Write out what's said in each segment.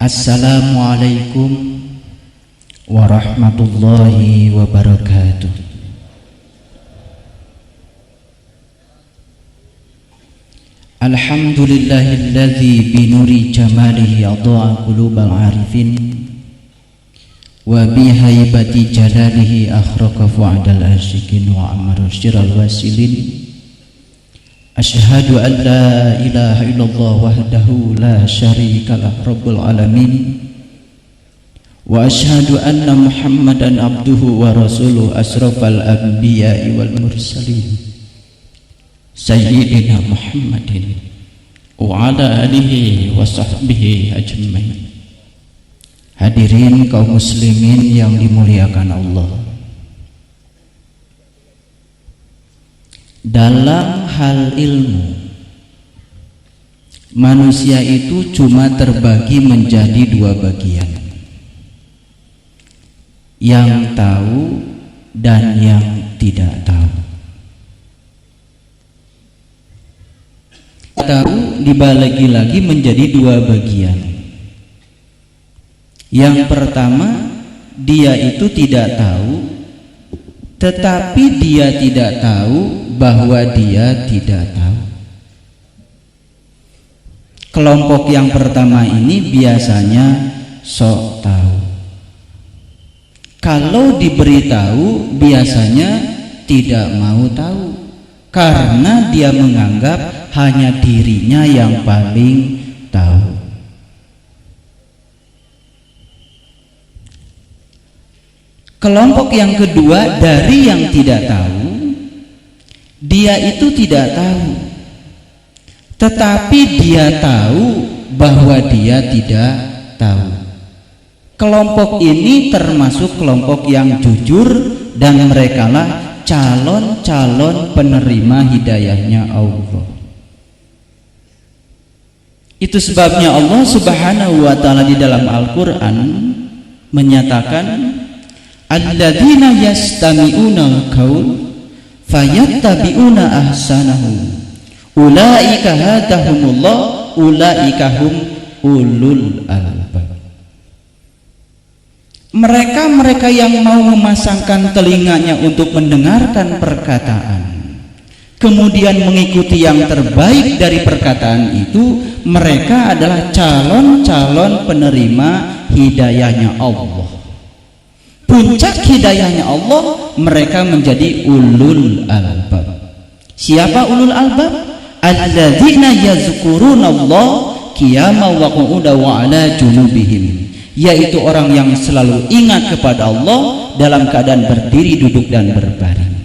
Assalamualaikum warahmatullahi wabarakatuh. Alhamdulillahilladzi binuri jamalihi adha'a qulubal arifin wa bihaibati jalalihi akhraqa fu'adal asyikin wa amara syiral wasilin. Asyhadu an la ilaha illallah wahdahu la syarikalah rabbul alamin wa asyhadu anna muhammadan abduhu wa rasuluh asrafal anbiya'i wal mursalin sayyidina muhammadin wa ala alihi wa sahbihi ajmain. Hadirin kaum muslimin yang dimuliakan Allah, dalam hal ilmu manusia itu cuma terbagi menjadi dua bagian, yang tahu dan yang tidak tahu. Tahu dibagi lagi menjadi dua bagian. Yang pertama, dia itu tidak tahu, tetapi dia tidak tahu bahwa dia tidak tahu. Kelompok yang pertama ini biasanya sok tahu. Kalau diberitahu biasanya tidak mau tahu, karena dia menganggap hanya dirinya yang paling tahu. Kelompok yang kedua dari yang tidak tahu, dia itu tidak tahu, tetapi dia tahu bahwa dia tidak tahu. Kelompok ini termasuk kelompok yang jujur, dan merekalah calon-calon penerima hidayahnya Allah. Itu sebabnya Allah Subhanahu wa ta'ala di dalam Al-Quran menyatakan, alladzina yastami'una al-qaul fayattabi'una ahsanahu ulaika hadahumullah ulaika hum ulul albab. Mereka yang mau memasangkan telinganya untuk mendengarkan perkataan, kemudian mengikuti yang terbaik dari perkataan itu, mereka adalah calon-calon penerima hidayahnya Allah. Puncak hidayahnya Allah, mereka menjadi ulul albab. Siapa ulul albab? Alladzina yazkurunallah qiyaman wa qu'udan wa ala junubihim, yaitu orang yang selalu ingat kepada Allah dalam keadaan berdiri, duduk dan berbaring.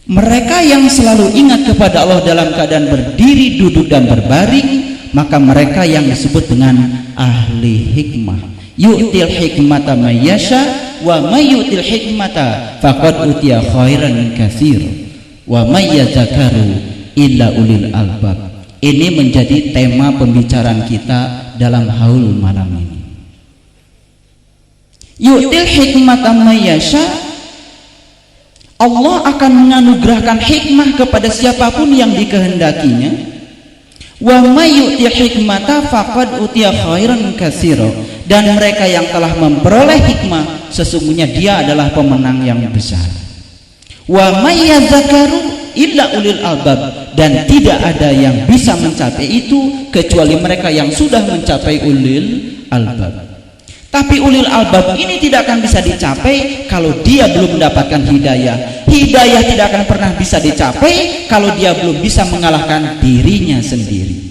Mereka yang selalu ingat kepada Allah dalam keadaan berdiri, duduk dan berbaring, maka mereka yang disebut dengan ahli hikmah. Yu'til hikmata may yasha wa may yu'til hikmata faqad utiya khairan katsir wa may yadzakaru illa ulil albab. Ini menjadi tema pembicaraan kita dalam haul malam ini. Yu'til hikmata may yasha, Allah akan menganugerahkan hikmah kepada siapapun yang dikehendakinya. Wa may yu'til hikmata faqad utiya khairan katsira, dan mereka yang telah memperoleh hikmah sesungguhnya dia adalah pemenang yang besar. Wa may yadzakaru illa ulil albab, dan tidak ada yang bisa mencapai itu kecuali mereka yang sudah mencapai ulil albab. Tapi ulil albab ini tidak akan bisa dicapai kalau dia belum mendapatkan hidayah. Hidayah tidak akan pernah bisa dicapai kalau dia belum bisa mengalahkan dirinya sendiri.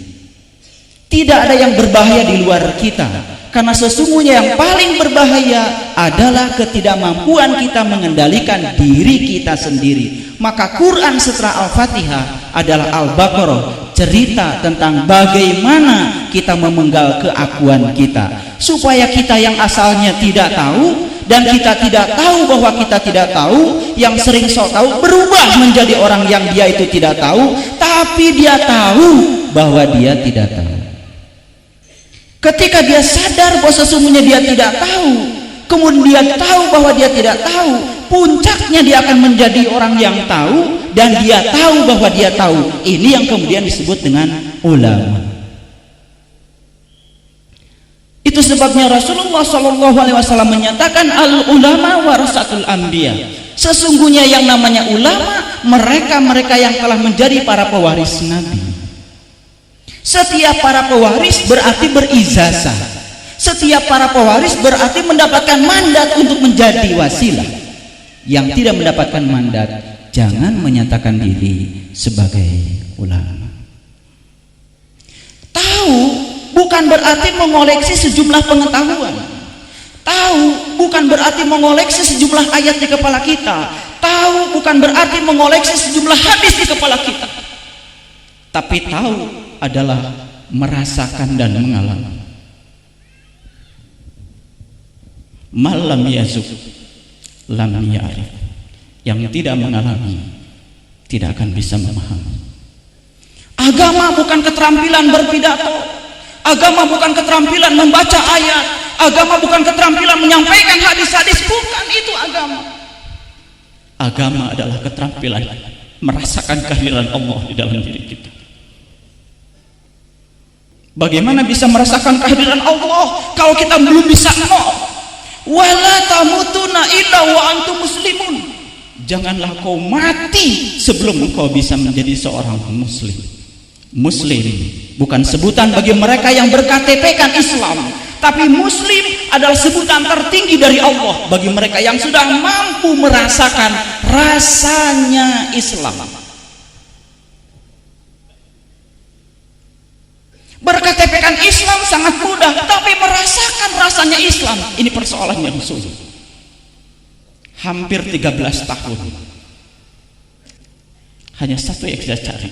Tidak ada yang berbahaya di luar kita, karena sesungguhnya yang paling berbahaya adalah ketidakmampuan kita mengendalikan diri kita sendiri. Maka Quran setelah Al-Fatihah adalah Al-Baqarah, cerita tentang bagaimana kita memenggal keakuan kita, supaya kita yang asalnya tidak tahu dan kita tidak tahu bahwa kita tidak tahu, yang sering sok tahu berubah menjadi orang yang dia itu tidak tahu, tapi dia tahu bahwa dia tidak tahu. Ketika dia sadar bahwa sesungguhnya dia tidak tahu, kemudian dia tahu bahwa dia tidak tahu, puncaknya dia akan menjadi orang yang tahu, dan dia tahu bahwa dia tahu. Ini yang kemudian disebut dengan ulama. Itu sebabnya Rasulullah SAW menyatakan al-ulama warasatul anbiya. Sesungguhnya yang namanya ulama, mereka-mereka yang telah menjadi para pewaris Nabi. Setiap para pewaris berarti berijazah. Setiap para pewaris berarti mendapatkan mandat untuk menjadi wasilah. Yang tidak mendapatkan mandat, jangan menyatakan diri sebagai ulama. Tahu bukan berarti mengoleksi sejumlah pengetahuan. Tahu bukan berarti mengoleksi sejumlah ayat di kepala kita. Tahu bukan berarti mengoleksi sejumlah hadis di kepala kita. Tapi tahu adalah merasakan dan mengalami. Malam yazuk lam ya'rif. Yang tidak mengalami tidak akan bisa memahami. Agama bukan keterampilan berpidato. Agama bukan keterampilan membaca ayat. Agama bukan keterampilan menyampaikan hadis-hadis. Bukan itu agama. Agama adalah keterampilan merasakan kehadiran Allah di dalam diri kita. Bagaimana bisa merasakan kehadiran Allah kalau kita belum bisa ngomong? Wala tamutuna illa wa antum muslimun. Janganlah kau mati sebelum kau bisa menjadi seorang muslim. Muslim bukan sebutan bagi mereka yang berKTP-kan Islam, tapi muslim adalah sebutan tertinggi dari Allah bagi mereka yang sudah mampu merasakan rasanya Islam. BerKTP-kan Islam sangat mudah, tapi merasakan rasanya Islam, ini persoalan yang sulit. Hampir 13 tahun hanya satu yang saya cari,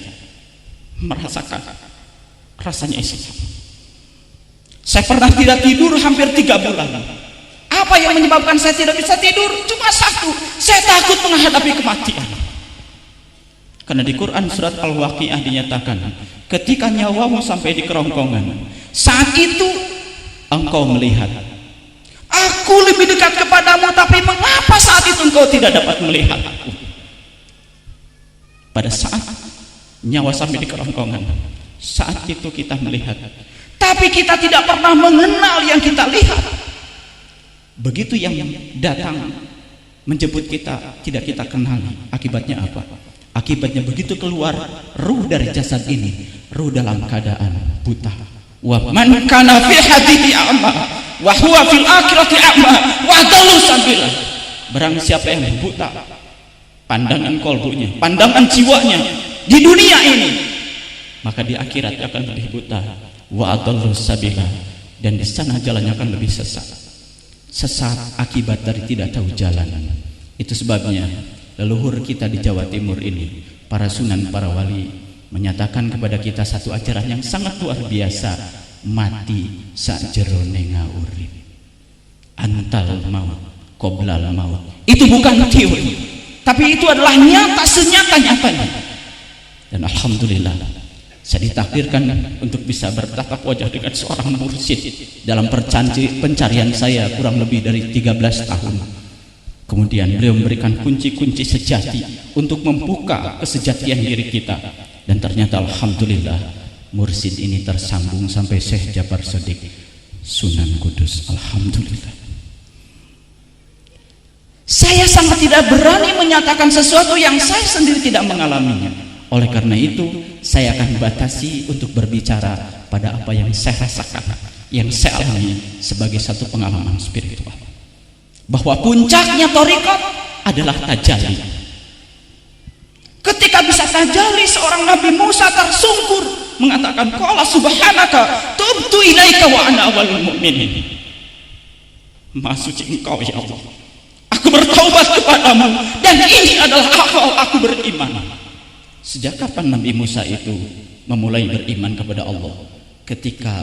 merasakan rasanya Islam. Saya pernah tidak tidur hampir 3 bulan. Apa yang menyebabkan saya tidak bisa tidur? Cuma satu, saya takut menghadapi kematian. Karena di Quran surat Al-Waqiah dinyatakan, ketika nyawamu sampai di kerongkongan, saat itu engkau melihat, aku lebih dekat kepadamu, tapi mengapa saat itu engkau tidak dapat melihat aku? Pada saat nyawa sampai di kerongkongan, saat itu kita melihat, tapi kita tidak pernah mengenal yang kita lihat. Begitu yang datang menjemput kita tidak kita kenali. Akibatnya apa? Akibatnya begitu keluar ruh dari jasad ini, ruh dalam keadaan buta. Wa man kana fi hadhihi a'ma wa huwa fil akhirati a'ma wa dallu sabila. Barang siapa yang buta pandangan kolbunya, pandangan jiwanya di dunia ini, maka di akhirat akan lebih buta. Wa dallu sabila, dan di sana jalannya akan lebih sesat. Sesat akibat dari tidak tahu jalan. Itu sebabnya leluhur kita di Jawa Timur ini, para sunan, para wali, menyatakan kepada kita satu ajaran yang sangat luar biasa. Mati sakjerone ngaurip, antal maut qoblal maut. Itu bukan teori, tapi itu adalah nyata, senyata-nyatanya. Dan alhamdulillah saya ditakdirkan untuk bisa bertatap wajah dengan seorang mursyid dalam pencarian saya kurang lebih dari 13 tahun. Kemudian beliau memberikan kunci-kunci sejati untuk membuka kesejatian diri kita. Dan ternyata alhamdulillah mursyid ini tersambung sampai Syekh Jabar Shadiq Sunan Kudus. Alhamdulillah. Saya sangat tidak berani menyatakan sesuatu yang saya sendiri tidak mengalaminya. Oleh karena itu saya akan batasi untuk berbicara pada apa yang saya rasakan, yang saya alami sebagai satu pengalaman spiritual. Bahwa puncaknya thariqat adalah tajalli. Ketika bisa tajalli, seorang Nabi Musa tersungkur mengatakan, qala subhanaka tubtu ilaika wa ana awwalul mu'minin. Maha suci Engkau ya Allah, aku bertaubat kepadamu dan ini adalah awal aku beriman. Sejak kapan Nabi Musa itu memulai beriman kepada Allah? Ketika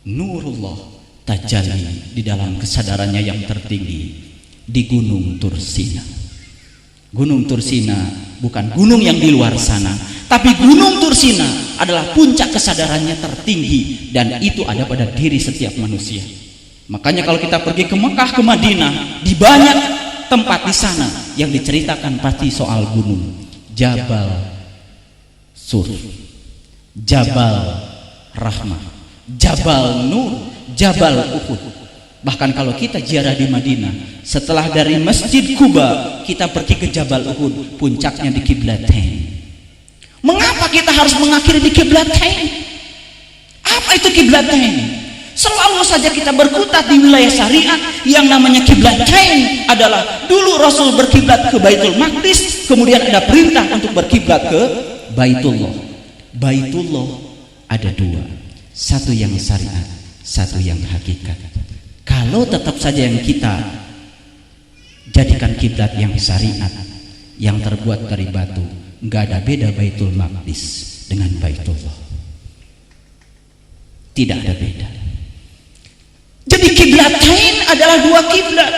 nurullah tajalli di dalam kesadarannya yang tertinggi di Gunung Tursina. Gunung Tursina bukan gunung yang di luar sana, tapi Gunung Tursina adalah puncak kesadarannya tertinggi, dan itu ada pada diri setiap manusia. Makanya kalau kita pergi ke Mekah, ke Madinah, di banyak tempat di sana yang diceritakan pasti soal gunung. Jabal Sur, Jabal Rahmah, Jabal Nur, Jabal Uhud. Bahkan kalau kita ziarah di Madinah, setelah dari Masjid Quba kita pergi ke Jabal Uhud, puncaknya di Qiblatain. Mengapa kita harus mengakhiri di Qiblatain? Apa itu Qiblatain? Selalu saja kita berkutat di wilayah syariat yang namanya Qiblatain adalah dulu Rasul berkiblat ke Baitul Maqdis, kemudian ada perintah untuk berkiblat ke Baitullah. Baitullah ada dua, satu yang syariat, satu yang hakikat. Kalau tetap saja yang kita jadikan kiblat yang syariat, yang terbuat dari batu, nggak ada beda Baitul Maqdis dengan Baitullah, tidak ada beda. Jadi Qiblatain adalah dua kiblat,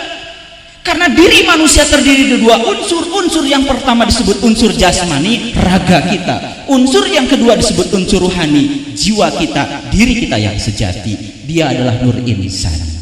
karena diri manusia terdiri dari dua unsur. Unsur yang pertama disebut unsur jasmani, raga kita. Unsur yang kedua disebut unsur ruhani, jiwa kita, diri kita yang sejati. Dia adalah nur insani.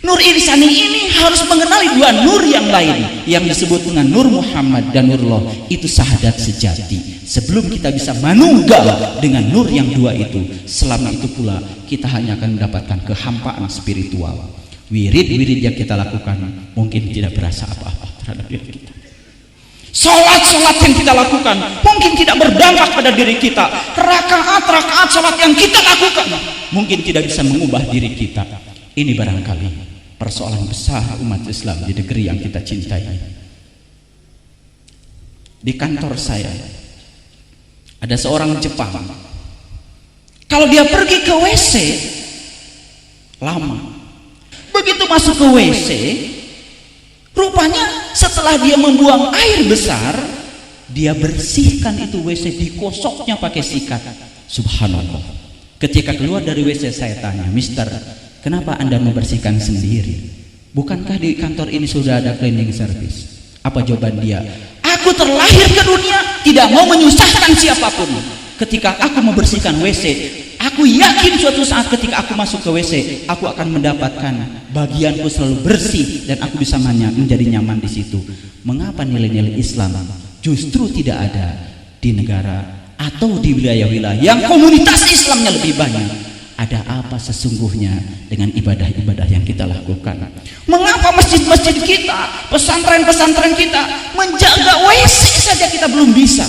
Nur insani ini harus mengenali dua nur yang lain yang disebut dengan Nur Muhammad dan Nurullah. Itu syahadat sejati. Sebelum kita bisa manunggal dengan nur yang dua itu, selama itu pula kita hanya akan mendapatkan kehampaan spiritual. Wirid-wirid yang kita lakukan mungkin tidak berasa apa-apa terhadap diri kita. Salat-salat yang kita lakukan mungkin tidak berdampak pada diri kita. Rakaat-rakaat salat yang kita lakukan mungkin tidak bisa mengubah diri kita. Ini barangkali persoalan besar umat Islam di negeri yang kita cintai. Di kantor saya ada seorang Jepang. Kalau dia pergi ke WC lama, begitu masuk ke WC, rupanya setelah dia membuang air besar, dia bersihkan itu WC, dikosoknya pakai sikat. Subhanallah. Ketika keluar dari WC saya tanya, "Mister, kenapa Anda membersihkan sendiri? Bukankah di kantor ini sudah ada cleaning service?" Apa jawaban dia? "Aku terlahir ke dunia tidak mau menyusahkan siapapun. Ketika aku membersihkan WC, aku yakin suatu saat ketika aku masuk ke WC, aku akan mendapatkan bagianku selalu bersih dan aku bisa menjadi nyaman di situ." Mengapa nilai-nilai Islam justru tidak ada di negara atau di wilayah-wilayah yang komunitas Islamnya lebih banyak? Ada apa sesungguhnya dengan ibadah-ibadah yang kita lakukan? Mengapa masjid-masjid kita, pesantren-pesantren kita menjaga WC saja kita belum bisa?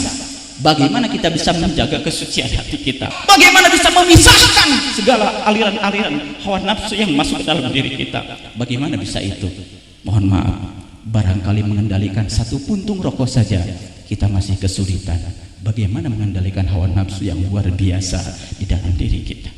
Bagaimana kita bisa menjaga kesucian hati kita? Bagaimana bisa memisahkan segala aliran-aliran hawa nafsu yang masuk ke dalam diri kita? Bagaimana bisa itu? Mohon maaf, barangkali mengendalikan satu puntung rokok saja kita masih kesulitan. Bagaimana mengendalikan hawa nafsu yang luar biasa di dalam diri kita?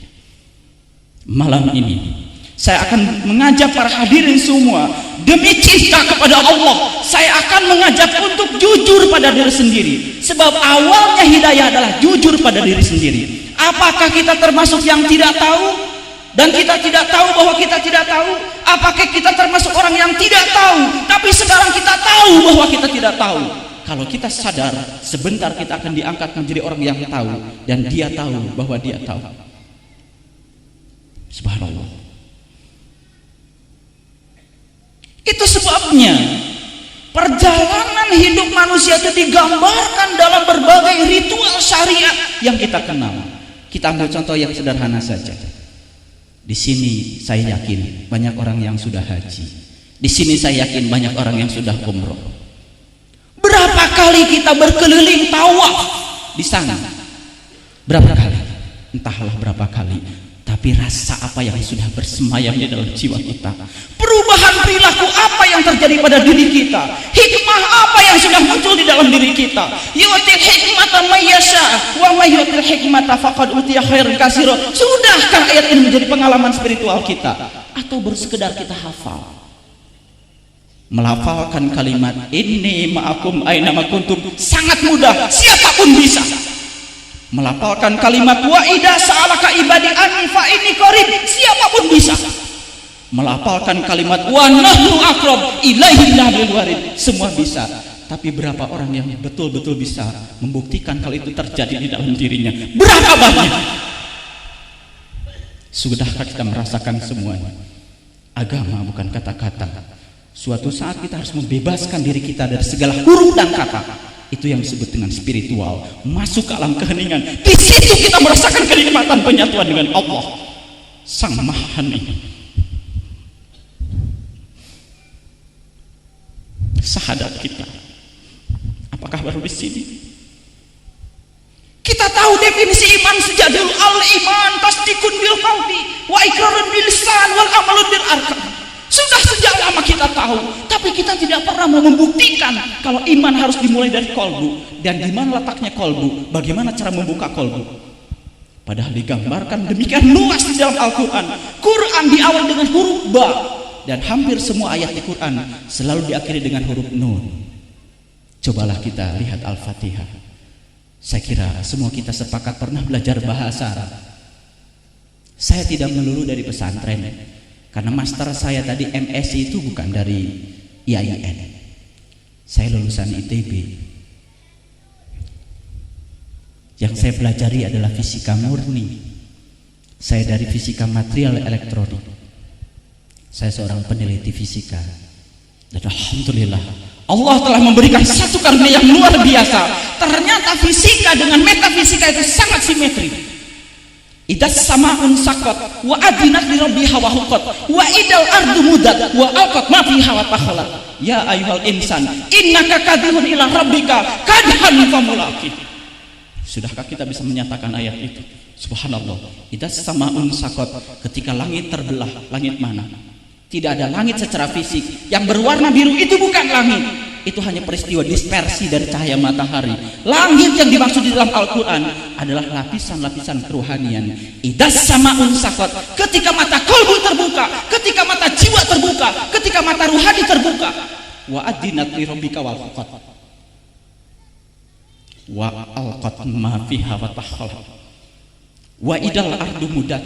Malam ini saya akan mengajak para hadirin semua, demi cinta kepada Allah, saya akan mengajak untuk jujur pada diri sendiri. Sebab awalnya hidayah adalah jujur pada diri sendiri. Apakah kita termasuk yang tidak tahu dan kita tidak tahu bahwa kita tidak tahu? Apakah kita termasuk orang yang tidak tahu tapi sekarang kita tahu bahwa kita tidak tahu? Kalau kita sadar, sebentar kita akan diangkat menjadi orang yang tahu, dan dia tahu bahwa dia tahu. Subhanallah. Itu sebabnya perjalanan hidup manusia itu digambarkan dalam berbagai ritual syariat yang kita kenal. Kita ambil contoh yang sederhana saja. Di sini saya yakin banyak orang yang sudah haji. Di sini saya yakin banyak orang yang sudah umroh. Berapa kali kita berkeliling tawaf di sana? Berapa kali? Entahlah berapa kali. Tapi rasa apa yang sudah bersemayam di dalam jiwa kita, perubahan perilaku apa yang terjadi pada diri kita, hikmah apa yang sudah muncul di dalam diri kita. Yu'til hikmata may yasha wa may yu'til hikmata faqad utiya khairan katsira. Sudahkah ayat ini menjadi pengalaman spiritual kita, atau baru sekedar kita hafal? Melafalkan kalimat inni ma'akum aina ma kuntum sangat mudah, siapapun bisa. Melafalkan kalimat wa idza sa'alaka ibadi anni fa inni qarib, siapapun bisa. Melafalkan kalimat wa nahnu aqrab ilaihi hablil warid, semua bisa. Tapi berapa orang yang betul-betul bisa membuktikan kalau itu terjadi di dalam dirinya? Berapa banyak? Sudahkah kita merasakan semuanya? Agama bukan kata-kata. Suatu saat kita harus membebaskan diri kita dari segala huruf dan kata. Itu yang disebut dengan spiritual, masuk ke alam keheningan. Di situ kita merasakan kenikmatan penyatuan dengan Allah Sang Maha Hening. Sahadat kita, apakah baru di sini? Kita tahu definisi iman sejak dulu. Al-iman tasdikun bil qalbi wa iqrarun bil lisan wal amalun bil arkan. Sudah sejak lama kita tahu, tapi kita tidak pernah mau membuktikan kalau iman harus dimulai dari kolbu. Dan di mana letaknya kolbu? Bagaimana cara membuka kolbu? Padahal digambarkan demikian luas di dalam Al-Quran. Quran diawali dengan huruf ba, dan hampir semua ayat di Quran selalu diakhiri dengan huruf nun. Cobalah kita lihat Al-Fatihah. Saya kira semua kita sepakat pernah belajar bahasa Arab. Saya tidak melulu dari pesantren, karena master saya tadi MSc itu bukan dari IAIN. Saya lulusan ITB. Yang saya pelajari adalah fisika murni. Saya dari fisika material elektronik. Saya seorang peneliti fisika. Dan alhamdulillah, Allah telah memberikan satu karunia yang luar biasa. Ternyata fisika dengan metafisika itu sangat simetri. Idas sama'un sakot wa adinat li rabbiha wa huqat wa idal ardu mudat wa alqat ma fiha wa takhalat. Ya ayyuhal insan innaka kadhibun ila rabbika kadhan famulaqi. Sudahkah kita bisa menyatakan ayat itu? Subhanallah. Idas sama'un sakot, ketika langit terbelah. Langit mana? Tidak ada langit secara fisik. Yang berwarna biru itu bukan langit. Itu hanya peristiwa dispersi dari cahaya matahari. Langit yang dimaksud di dalam Al-Quran adalah lapisan-lapisan kerohanian. Idas sama'un sakot, ketika mata kolbu terbuka, ketika mata jiwa terbuka, ketika mata ruhani terbuka. Wa adinat li rabbika wal huqat wa alqat ma fiha wa takhalat. Wa idal ardu mudat,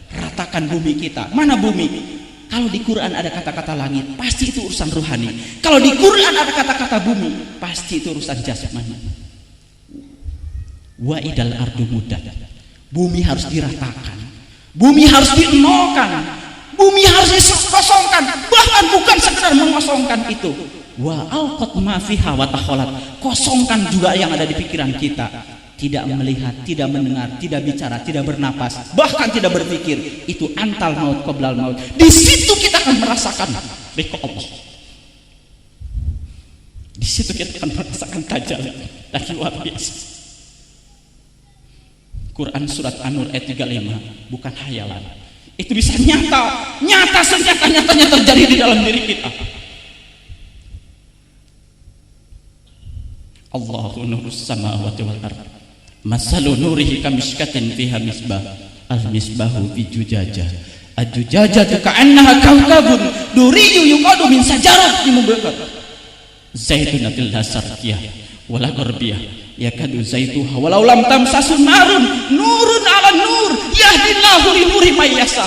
ratakan bumi kita. Mana bumi? Kalau di Quran ada kata-kata langit, pasti itu urusan ruhani. Kalau di Quran ada kata-kata bumi, pasti itu urusan jasmani. Wa idal ardu mudat, bumi harus diratakan, bumi harus dienolkan, bumi harus dikosongkan. Bahkan bukan sekedar mengosongkan itu. Wa alqat ma fiha wa takhalat, kosongkan juga yang ada di pikiran kita. Tidak melihat, tidak mendengar, tidak bicara, tidak bernapas, bahkan tidak berpikir. Itu antal maut qoblal maut. Di situ kita akan merasakan ridho Allah. Di situ kita akan merasakan tajalli dan luar biasa. Quran surat An-Nur ayat 35 bukan hayalan. Itu bisa nyata, nyata senyata-nyatanya terjadi di dalam diri kita. Allahu nurus samawati wal ardh. Masalu nurihi kamishkatin fiha misbah, al-misbahu fi jujajah, al-jujajatu ka'annaha kawkabun duriyyu yuqadu min sajaratin mubarak zaitunatil lasarqiyah wala gharbiyah yakadu zaituha walau lam tamsasun narun nurun 'ala nur yahdillahu li nuri may yasha.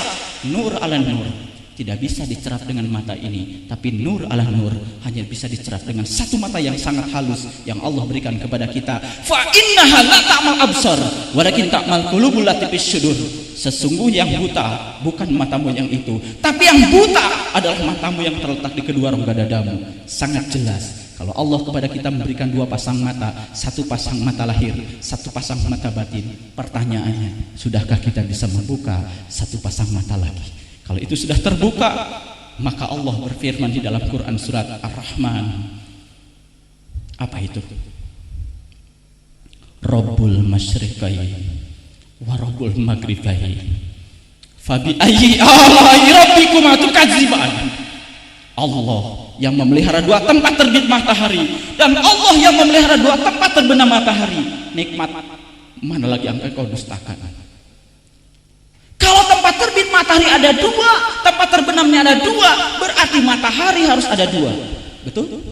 Nur 'ala nur tidak bisa dicerap dengan mata ini, tapi nur ala nur hanya bisa dicerap dengan satu mata yang sangat halus yang Allah berikan kepada kita. Fa innaha la ta'mal absar walakin ta'mal qulubul lati fis sudur. Sesungguhnya yang buta bukan matamu yang itu, tapi yang buta adalah matamu yang terletak di kedua rongga dadamu. Sangat jelas kalau Allah kepada kita memberikan dua pasang mata, satu pasang mata lahir, satu pasang mata batin. Pertanyaannya, sudahkah kita bisa membuka satu pasang mata lagi? Kalau itu sudah terbuka, maka Allah berfirman di dalam Quran surat Ar-Rahman. Apa itu? Rabbul masyriqai wa rabbul maghribai. Fabi ayyi ala'i rabbikuma tukadziban. Allah yang memelihara dua tempat terbit matahari dan Allah yang memelihara dua tempat terbenam matahari. Nikmat mana lagi yang engkau dustakan? Kalau tempat terbit matahari ada dua, tempat terbenamnya ada dua, berarti matahari harus ada dua. Betul?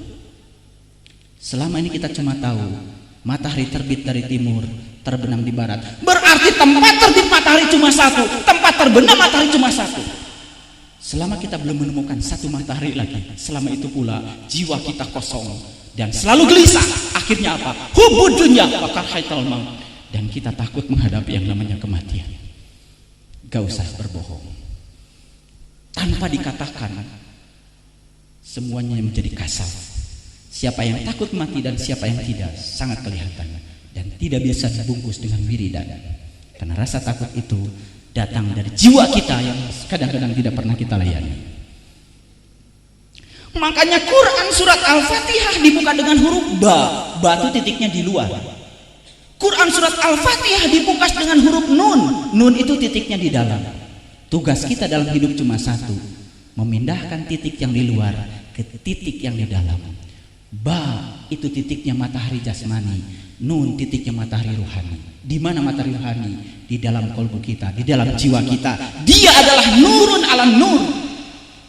Selama ini kita cuma tahu matahari terbit dari timur, terbenam di barat. Berarti tempat terbit matahari cuma satu, tempat terbenam matahari cuma satu. Selama kita belum menemukan satu matahari lagi, selama itu pula jiwa kita kosong dan selalu gelisah. Akhirnya apa? Hubbud dunya wa karhatal maut. Dan kita takut menghadapi yang namanya kematian. Gak usah berbohong. Tanpa dikatakan, semuanya menjadi kasar. Siapa yang takut mati dan siapa yang tidak sangat kelihatan, dan tidak biasa dibungkus dengan wiridan. Karena rasa takut itu datang dari jiwa kita yang kadang-kadang tidak pernah kita layani. Makanya Quran surat Al-Fatihah dibuka dengan huruf ba, batu titiknya di luar. Quran surat Al-Fatihah dibuka dengan huruf nun, nun itu titiknya di dalam. Tugas kita dalam hidup cuma satu, memindahkan titik yang di luar ke titik yang di dalam. Ba itu titiknya matahari jasmani, nun titiknya matahari ruhani. Di mana matahari ruhani? Di dalam kolbu kita, di dalam jiwa kita. Dia adalah nurun alam nur.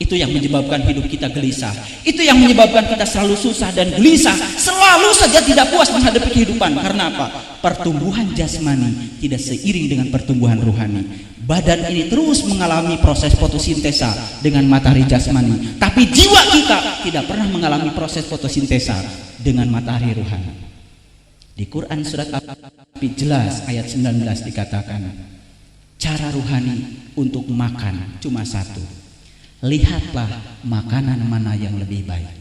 Itu yang menyebabkan hidup kita gelisah. Itu yang menyebabkan kita selalu susah dan gelisah, selalu saja tidak puas menghadapi kehidupan. Karena apa? Pertumbuhan jasmani tidak seiring dengan pertumbuhan ruhani. Badan ini terus mengalami proses fotosintesa dengan matahari jasmani, tapi jiwa kita tidak pernah mengalami proses fotosintesa dengan matahari ruhani. Di Quran surat Al-Api jelas ayat 19 dikatakan, cara ruhani untuk makan cuma satu. Lihatlah makanan mana yang lebih baik.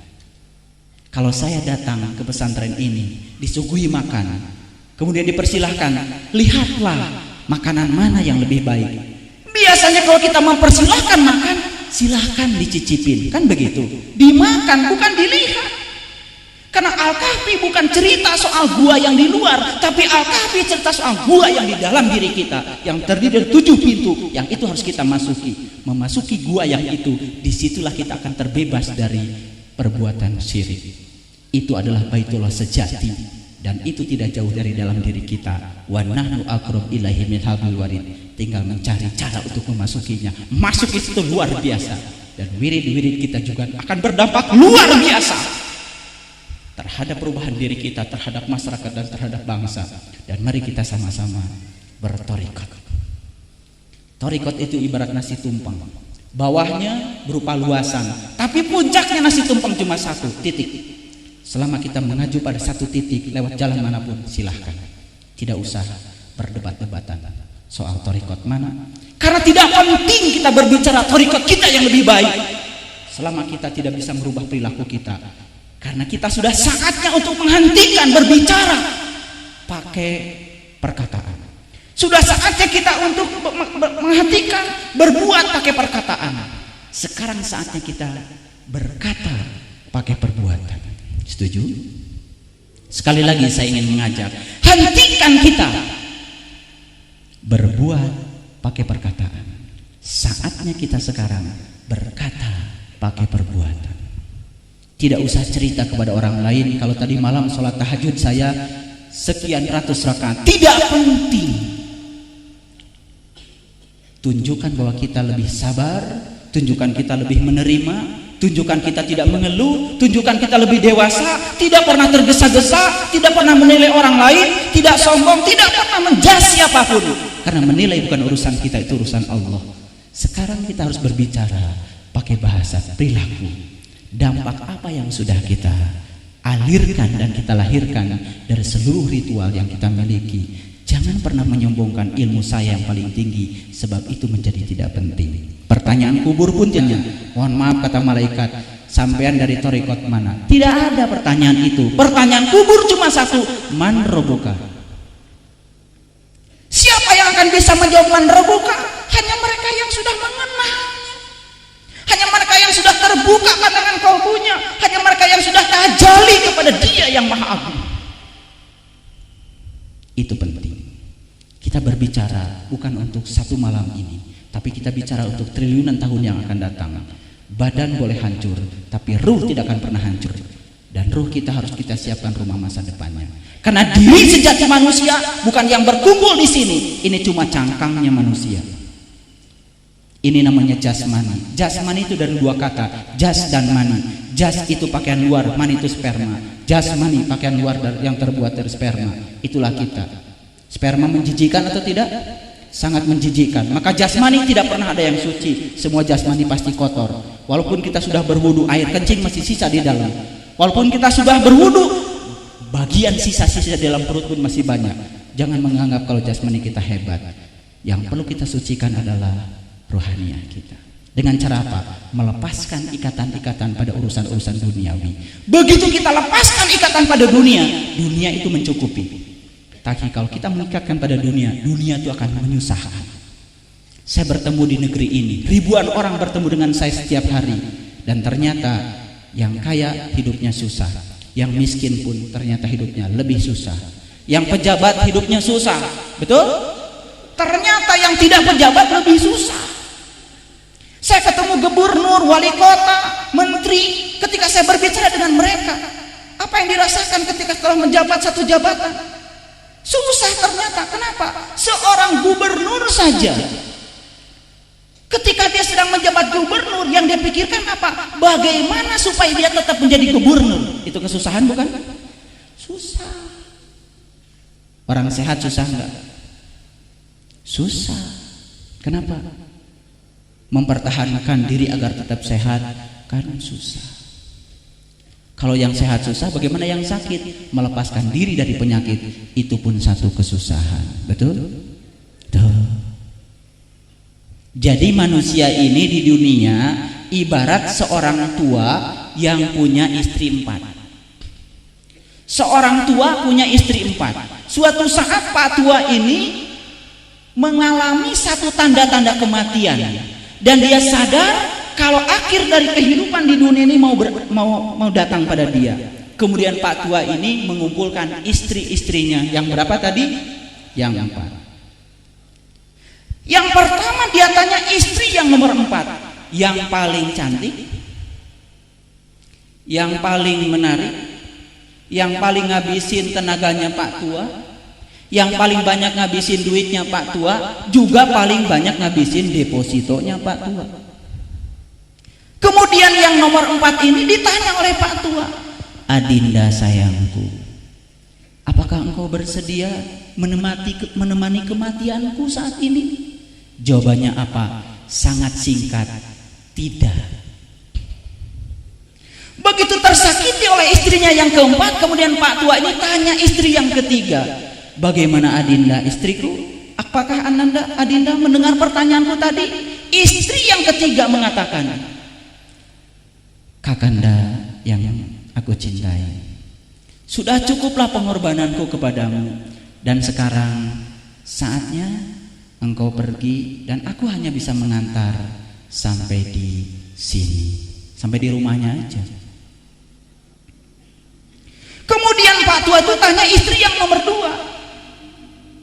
Kalau saya datang ke pesantren ini, disuguhi makan, kemudian dipersilahkan, lihatlah makanan mana yang lebih baik. Biasanya kalau kita mempersilahkan makan, silahkan dicicipin, kan begitu? Dimakan, bukan dilihat. Karena Al-Kahfi bukan cerita soal gua yang di luar, tapi Al-Kahfi cerita soal gua yang di dalam diri kita, yang terdiri dari 7 pintu, yang itu harus kita masuki. Memasuki gua yang itu, disitulah kita akan terbebas dari perbuatan syirik. Itu adalah Baitullah sejati, dan itu tidak jauh dari dalam diri kita. Wa nahnu aqrab ilaihi min hablil warid. Tinggal mencari cara untuk memasukinya. Masuk itu luar biasa, dan wirid-wirid kita juga akan berdampak luar biasa terhadap perubahan diri kita, terhadap masyarakat dan terhadap bangsa. Dan mari kita sama-sama bertorikot. Torikot itu ibarat nasi tumpeng, bawahnya berupa luasan, tapi puncaknya nasi tumpeng cuma satu titik. Selama kita mengacu pada satu titik lewat jalan manapun, silahkan, tidak usah berdebat-debatan soal torikot mana, karena tidak penting kita berbicara torikot kita yang lebih baik selama kita tidak bisa merubah perilaku kita. Karena kita sudah saatnya untuk menghentikan berbicara pakai perkataan. Sudah saatnya kita untuk menghentikan berbuat pakai perkataan. Sekarang saatnya kita berkata pakai perbuatan. Setuju? Sekali lagi saya ingin mengajak, hentikan kita berbuat pakai perkataan. Saatnya kita sekarang berkata pakai perbuatan. Tidak usah cerita kepada orang lain, kalau tadi malam sholat tahajud saya sekian ratus rakaat. Tidak penting. Tunjukkan bahwa kita lebih sabar, tunjukkan kita lebih menerima, tunjukkan kita tidak mengeluh, tunjukkan kita lebih dewasa, tidak pernah tergesa-gesa, tidak pernah menilai orang lain, tidak sombong, tidak pernah menjas siapapun. Karena menilai bukan urusan kita, itu urusan Allah. Sekarang kita harus berbicara pakai bahasa perilaku. Dampak apa yang sudah kita alirkan dan kita lahirkan dari seluruh ritual yang kita miliki. Jangan pernah menyombongkan ilmu saya yang paling tinggi, sebab itu menjadi tidak penting. Pertanyaan kubur pun tanya, mohon maaf kata malaikat, sampean dari torikot mana? Tidak ada pertanyaan itu. Pertanyaan kubur cuma satu, man robuka. Siapa yang akan bisa menjawab man robuka? Hanya mereka yang sudah mengenal. Hanya mereka yang sudah terbuka pandangan kalbunya, hanya mereka yang sudah tajali kepada Dia yang Maha Agung. Itu penting. Kita berbicara bukan untuk satu malam ini, tapi kita bicara untuk triliunan tahun yang akan datang. Badan boleh hancur, tapi ruh tidak akan pernah hancur. Dan ruh kita harus kita siapkan rumah masa depannya. Karena diri sejati manusia bukan yang berkumpul di sini. Ini cuma cangkangnya manusia. Ini namanya jasmani. Jasmani itu dari dua kata, jas dan mani. Jas itu pakaian luar, mani itu sperma. Jasmani pakaian luar yang terbuat dari sperma. Itulah kita. Sperma menjijikan atau tidak? Sangat menjijikan. Maka jasmani tidak pernah ada yang suci. Semua jasmani pasti kotor. Walaupun kita sudah berwudu, air kencing masih sisa di dalam. Walaupun kita sudah berwudu, bagian sisa-sisa dalam perut pun masih banyak. Jangan menganggap kalau jasmani kita hebat. Yang perlu kita sucikan adalah rohaniah kita. Dengan cara apa? Melepaskan ikatan-ikatan pada urusan-urusan duniawi. Begitu kita lepaskan ikatan pada dunia, dunia itu mencukupi. Tapi kalau kita mengikatkan pada dunia, dunia itu akan menyusahkan. Saya bertemu di negeri ini, ribuan orang bertemu dengan saya setiap hari, dan ternyata yang kaya hidupnya susah, yang miskin pun ternyata hidupnya lebih susah, yang pejabat hidupnya susah, betul? Ternyata yang tidak pejabat lebih susah. Saya ketemu gubernur, wali kota, menteri, ketika saya berbicara dengan mereka, apa yang dirasakan ketika setelah menjabat satu jabatan? Susah ternyata. Kenapa? Seorang gubernur saja, ketika dia sedang menjabat gubernur, yang dia pikirkan apa? Bagaimana supaya dia tetap menjadi gubernur? Itu kesusahan bukan? Susah. Orang sehat susah enggak? Susah. Kenapa? Mempertahankan diri agar tetap sehat kan susah. Kalau yang sehat susah, bagaimana yang sakit? Melepaskan diri dari penyakit itu pun satu kesusahan. Betul? Tuh. Jadi manusia ini di dunia ibarat seorang tua yang punya istri 4. Seorang tua punya istri 4. Suatu saat Pak tua ini mengalami satu tanda-tanda kematian, dan dia sadar kalau akhir dari kehidupan di dunia ini mau datang pada dia. Kemudian Pak tua ini mengumpulkan istri-istrinya yang berapa tadi? Yang 4. Yang pertama dia tanya istri yang nomor 4, yang paling cantik, yang paling menarik, yang paling ngabisin tenaganya Pak tua, yang paling banyak ngabisin duitnya Pak tua, juga paling banyak ngabisin depositonya Pak tua. Kemudian yang nomor 4 ini ditanya oleh Pak tua, "Adinda sayangku, apakah engkau bersedia menemani kematianku saat ini?" Jawabannya apa? Sangat singkat, tidak. Begitu tersakiti oleh istrinya yang keempat, kemudian Pak tua ini tanya istri yang ketiga, "Bagaimana Adinda istriku? Apakah Adinda mendengar pertanyaanku tadi?" Istri yang ketiga mengatakan, "Kakanda yang aku cintai, sudah cukuplah pengorbananku kepadamu, dan sekarang saatnya engkau pergi dan aku hanya bisa mengantar sampai di sini, sampai di rumahnya aja." Kemudian Pak tua itu tanya istri yang nomor 2,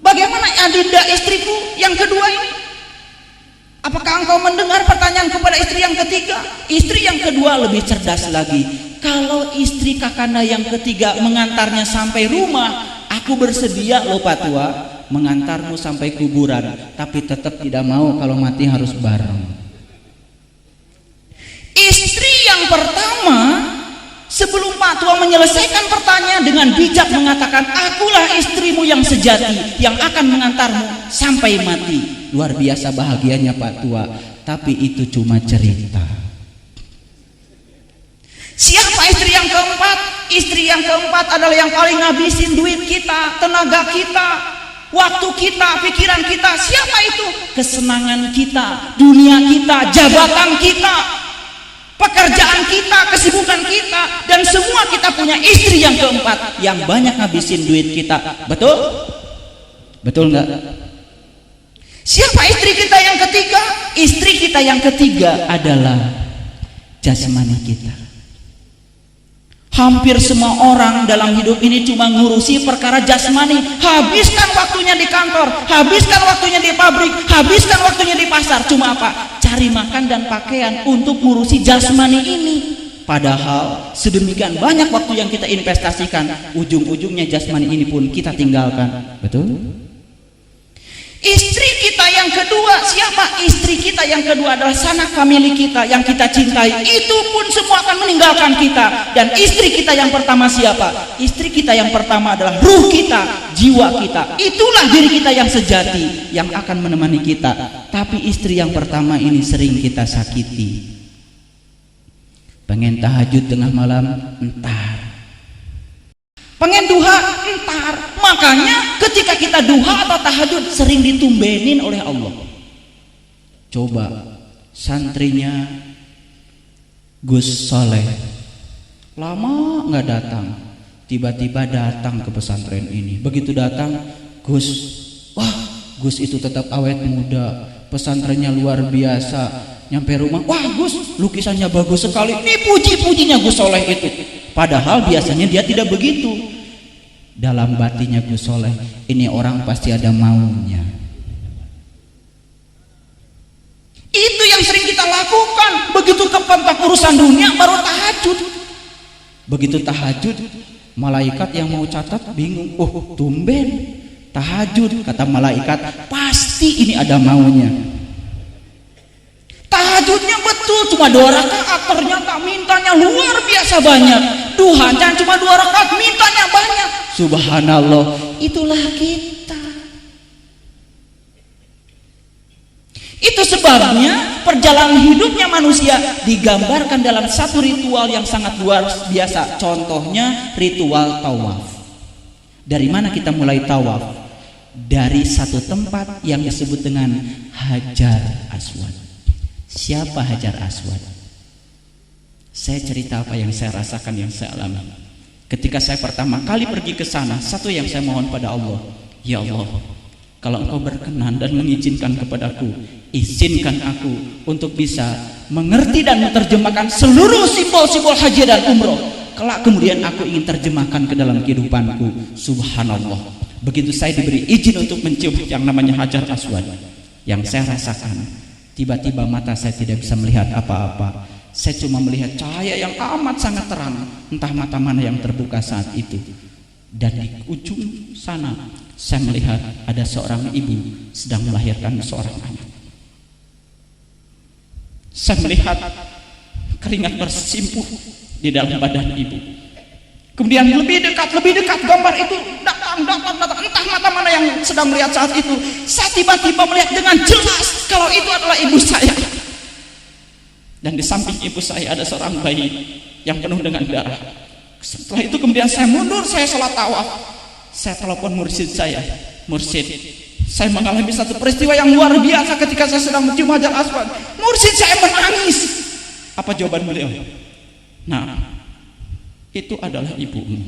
"Bagaimana Adinda istriku yang kedua ini? Apakah engkau mendengar pertanyaan kepada istri yang ketiga?" Istri yang kedua lebih cerdas lagi, "Kalau istri kakanda yang ketiga mengantarnya sampai rumah, aku bersedia loh Pak tua mengantarmu sampai kuburan, tapi tetap tidak mau kalau mati harus bareng." Istri yang pertama sebelum Pak tua menyelesaikan pertanyaan dengan bijak mengatakan, "Akulah istrimu yang sejati yang akan mengantarmu sampai mati." Luar biasa bahagianya Pak tua, tapi itu cuma cerita. Siapa istri yang keempat? Istri yang keempat adalah yang paling ngabisin duit kita, tenaga kita, waktu kita, pikiran kita. Siapa itu? Kesenangan kita, dunia kita, jabatan kita, pekerjaan kita, kesibukan kita, dan semua kita punya istri yang keempat yang banyak ngabisin duit kita. Betul? Betul nggak? Siapa istri kita yang ketiga? Istri kita yang ketiga adalah jasmani kita. Hampir semua orang dalam hidup ini cuma ngurusi perkara jasmani. Habiskan waktunya di kantor, habiskan waktunya di pabrik, habiskan waktunya di pasar. Cuma apa? Cari makan dan pakaian untuk ngurusi jasmani ini. Padahal sedemikian banyak waktu yang kita investasikan, ujung-ujungnya jasmani ini pun kita tinggalkan. Betul? Istri kita yang kedua siapa? Istri kita yang kedua adalah sanak famili kita yang kita cintai. Itu pun semua akan meninggalkan kita. Dan istri kita yang pertama siapa? Istri kita yang pertama adalah ruh kita, jiwa kita. Itulah diri kita yang sejati yang akan menemani kita. Tapi istri yang pertama ini sering kita sakiti. Pengen tahajud tengah malam, entar. Pengen duha, entar. Makanya ketika kita duha atau tahajud sering ditumbenin oleh Allah. Coba santrinya Gus Soleh lama nggak datang, tiba-tiba datang ke pesantren ini. Begitu datang, Gus, wah Gus itu tetap awet muda, pesantrennya luar biasa. Nyampe rumah, wah Gus lukisannya bagus sekali. Ini puji-pujinya Gus Soleh itu. Padahal biasanya dia tidak begitu. Dalam batinnya Gus Soleh, ini orang pasti ada maunya. Itu yang sering kita lakukan. Begitu kepentok urusan dunia baru tahajud. Begitu tahajud, malaikat yang mau catat bingung. Oh tumben tahajud, kata malaikat, pasti ini ada maunya. Tahajudnya betul cuma 2 rakaat, ternyata mintanya luar biasa banyak. Duhanya cuma 2 rakaat, mintanya banyak. Subhanallah, itulah kita. Itu sebabnya perjalanan hidupnya manusia digambarkan dalam satu ritual yang sangat luar biasa. Contohnya ritual tawaf. Dari mana kita mulai tawaf? Dari satu tempat yang disebut dengan Hajar Aswad. Siapa Hajar Aswad? Saya cerita apa yang saya rasakan, yang saya alami. Ketika saya pertama kali pergi ke sana, satu yang saya mohon pada Allah, ya Allah, kalau Engkau berkenan dan mengizinkan kepadaku, izinkan aku untuk bisa mengerti dan menerjemahkan seluruh simbol-simbol haji dan umroh. Kelak kemudian aku ingin terjemahkan ke dalam kehidupanku. Subhanallah. Begitu saya diberi izin untuk mencium yang namanya Hajar Aswad, yang saya rasakan, tiba-tiba mata saya tidak bisa melihat apa-apa. Saya cuma melihat cahaya yang amat sangat terang. Entah mata mana yang terbuka saat itu. Dan di ujung sana saya melihat ada seorang ibu sedang melahirkan seorang anak. Saya melihat keringat bersimpuh di dalam badan ibu. Kemudian lebih dekat gambar itu datang. Entah mata mana yang sedang melihat saat itu. Saya tiba-tiba melihat dengan jelas kalau itu adalah ibu saya. Dan di samping ibu saya ada seorang bayi yang penuh dengan darah. Setelah itu kemudian saya mundur, saya sholat tawaf. Saya telepon mursyid saya. Mursyid, saya mengalami satu peristiwa yang luar biasa ketika saya sedang mencium Hajar Aswad. Mursyid saya menangis. Apa jawaban beliau? Nah, itu adalah ibumu,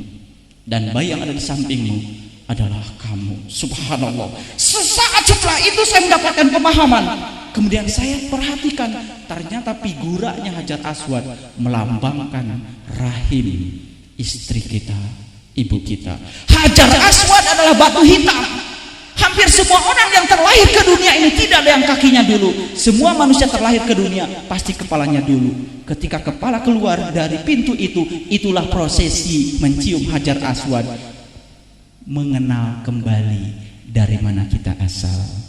dan bayi yang ada di sampingmu adalah kamu. Subhanallah. Sesaat setelah itu saya mendapatkan pemahaman. Kemudian saya perhatikan, ternyata figuranya Hajar Aswad melambangkan rahim istri kita, ibu kita. Hajar Aswad adalah batu hitam. Hampir semua orang yang terlahir ke dunia ini tidak ada yang kakinya dulu. Semua manusia terlahir ke dunia pasti kepalanya dulu. Ketika kepala keluar dari pintu itu, itulah prosesi mencium Hajar Aswad, mengenal kembali dari mana kita asal.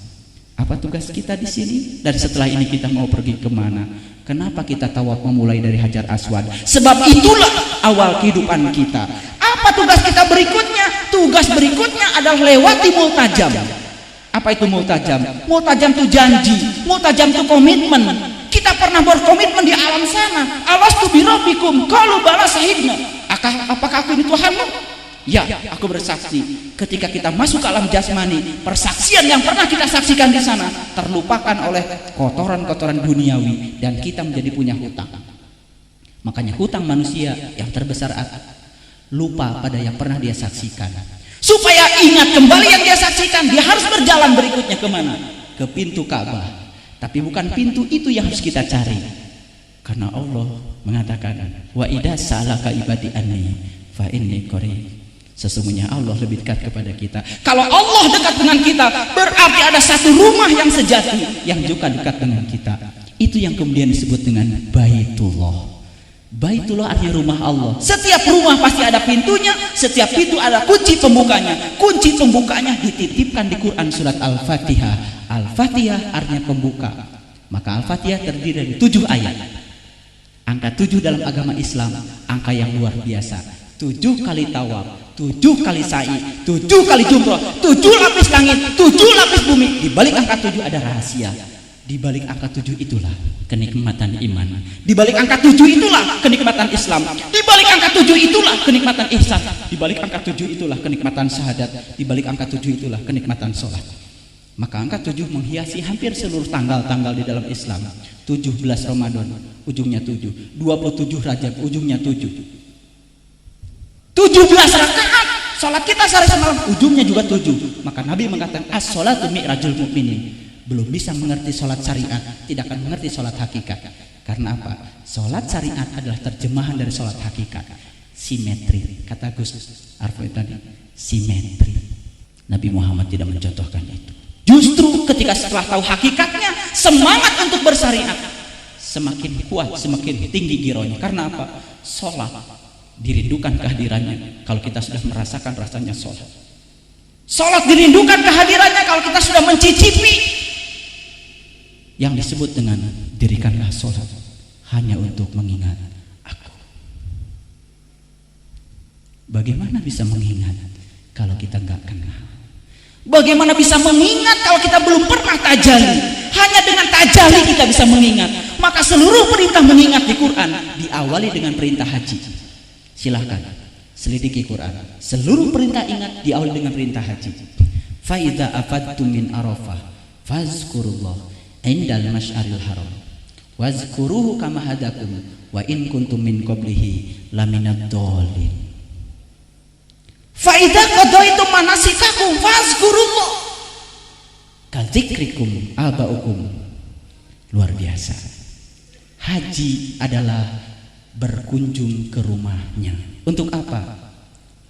Apa tugas kita di sini? Dan setelah ini kita mau pergi kemana? Kenapa kita tawaf memulai dari Hajar Aswad? Sebab itulah awal kehidupan kita. Apa tugas kita berikutnya? Tugas berikutnya adalah lewati multajam. Apa itu multajam? Multajam itu janji, multajam itu komitmen. Kita pernah berkomitmen di alam sana. Alastu birabbikum, qalu bala syahidna. Apakah aku ini Tuhanmu? Ya, aku bersaksi. Ketika kita masuk ke alam jasmani, persaksian yang pernah kita saksikan di sana terlupakan oleh kotoran-kotoran duniawi dan kita menjadi punya hutang. Makanya hutang manusia yang terbesar lupa pada yang pernah dia saksikan. Supaya ingat kembali yang dia saksikan, dia harus berjalan berikutnya kemana? Ke pintu Ka'bah. Tapi bukan pintu itu yang harus kita cari. Karena Allah mengatakan, wa idza sa'alaka ibadi anni fa inni qarib. Sesungguhnya Allah lebih dekat kepada kita. Kalau Allah dekat dengan kita, berarti ada satu rumah yang sejati yang juga dekat dengan kita. Itu yang kemudian disebut dengan Baitullah. Baitullah artinya rumah Allah. Setiap rumah pasti ada pintunya, setiap pintu ada kunci pembukanya. Kunci pembukanya dititipkan di Quran surat Al-Fatihah. Al-Fatihah artinya pembuka. Maka Al-Fatihah terdiri dari 7 ayat. Angka 7 dalam agama Islam, angka yang luar biasa. 7 kali tawaf, 7 kali sa'i, 7 kali jumroh, 7 lapis langit, 7 lapis bumi. Di balik angka 7 ada rahasia. Di balik angka 7 itulah kenikmatan iman. Di balik angka 7 itulah kenikmatan Islam. Di balik angka 7 itulah kenikmatan ihsan. Di balik angka 7 itulah kenikmatan syahadat. Di balik angka 7 itulah kenikmatan sholat. Maka angka 7 menghiasi hampir seluruh tanggal-tanggal di dalam Islam. 17 Ramadan ujungnya 7, 27 Rajab ujungnya 7. 17 rakaat salat kita sehari semalam ujungnya juga 7. Maka Nabi mengatakan as-sholatu mi'rajul mu'minin. Belum bisa mengerti salat syariat, tidak akan mengerti salat hakikat. Karena apa? Salat syariat adalah terjemahan dari salat hakikat. Simetri, kata Gus Arfa tadi, simetri. Nabi Muhammad tidak mencontohkan itu. Justru ketika setelah tahu hakikatnya, semangat untuk bersyariat semakin kuat, semakin tinggi girohnya. Karena apa? Salat dirindukan kehadirannya kalau kita sudah merasakan rasanya salat. Salat dirindukan kehadirannya kalau kita sudah mencicipi yang disebut dengan dirikanlah salat hanya untuk mengingat aku. Bagaimana bisa mengingat kalau kita nggak kenal? Bagaimana bisa mengingat kalau kita belum pernah tajali? Hanya dengan tajali kita bisa mengingat. Maka seluruh perintah mengingat di Quran diawali dengan perintah haji. Silahkan selidiki Quran. Seluruh perintah ingat diawali dengan perintah haji. Fa idza afadtum min Arafah fazkurullah indal masy'aril haram wazkuruhu kama hadakum wa in kuntum min qablihi laminad dhalin. Fa idza qadaitum manasikakum fazkurullah kadzikrikum abaukum. Luar biasa. Haji adalah berkunjung ke rumahnya. Untuk apa?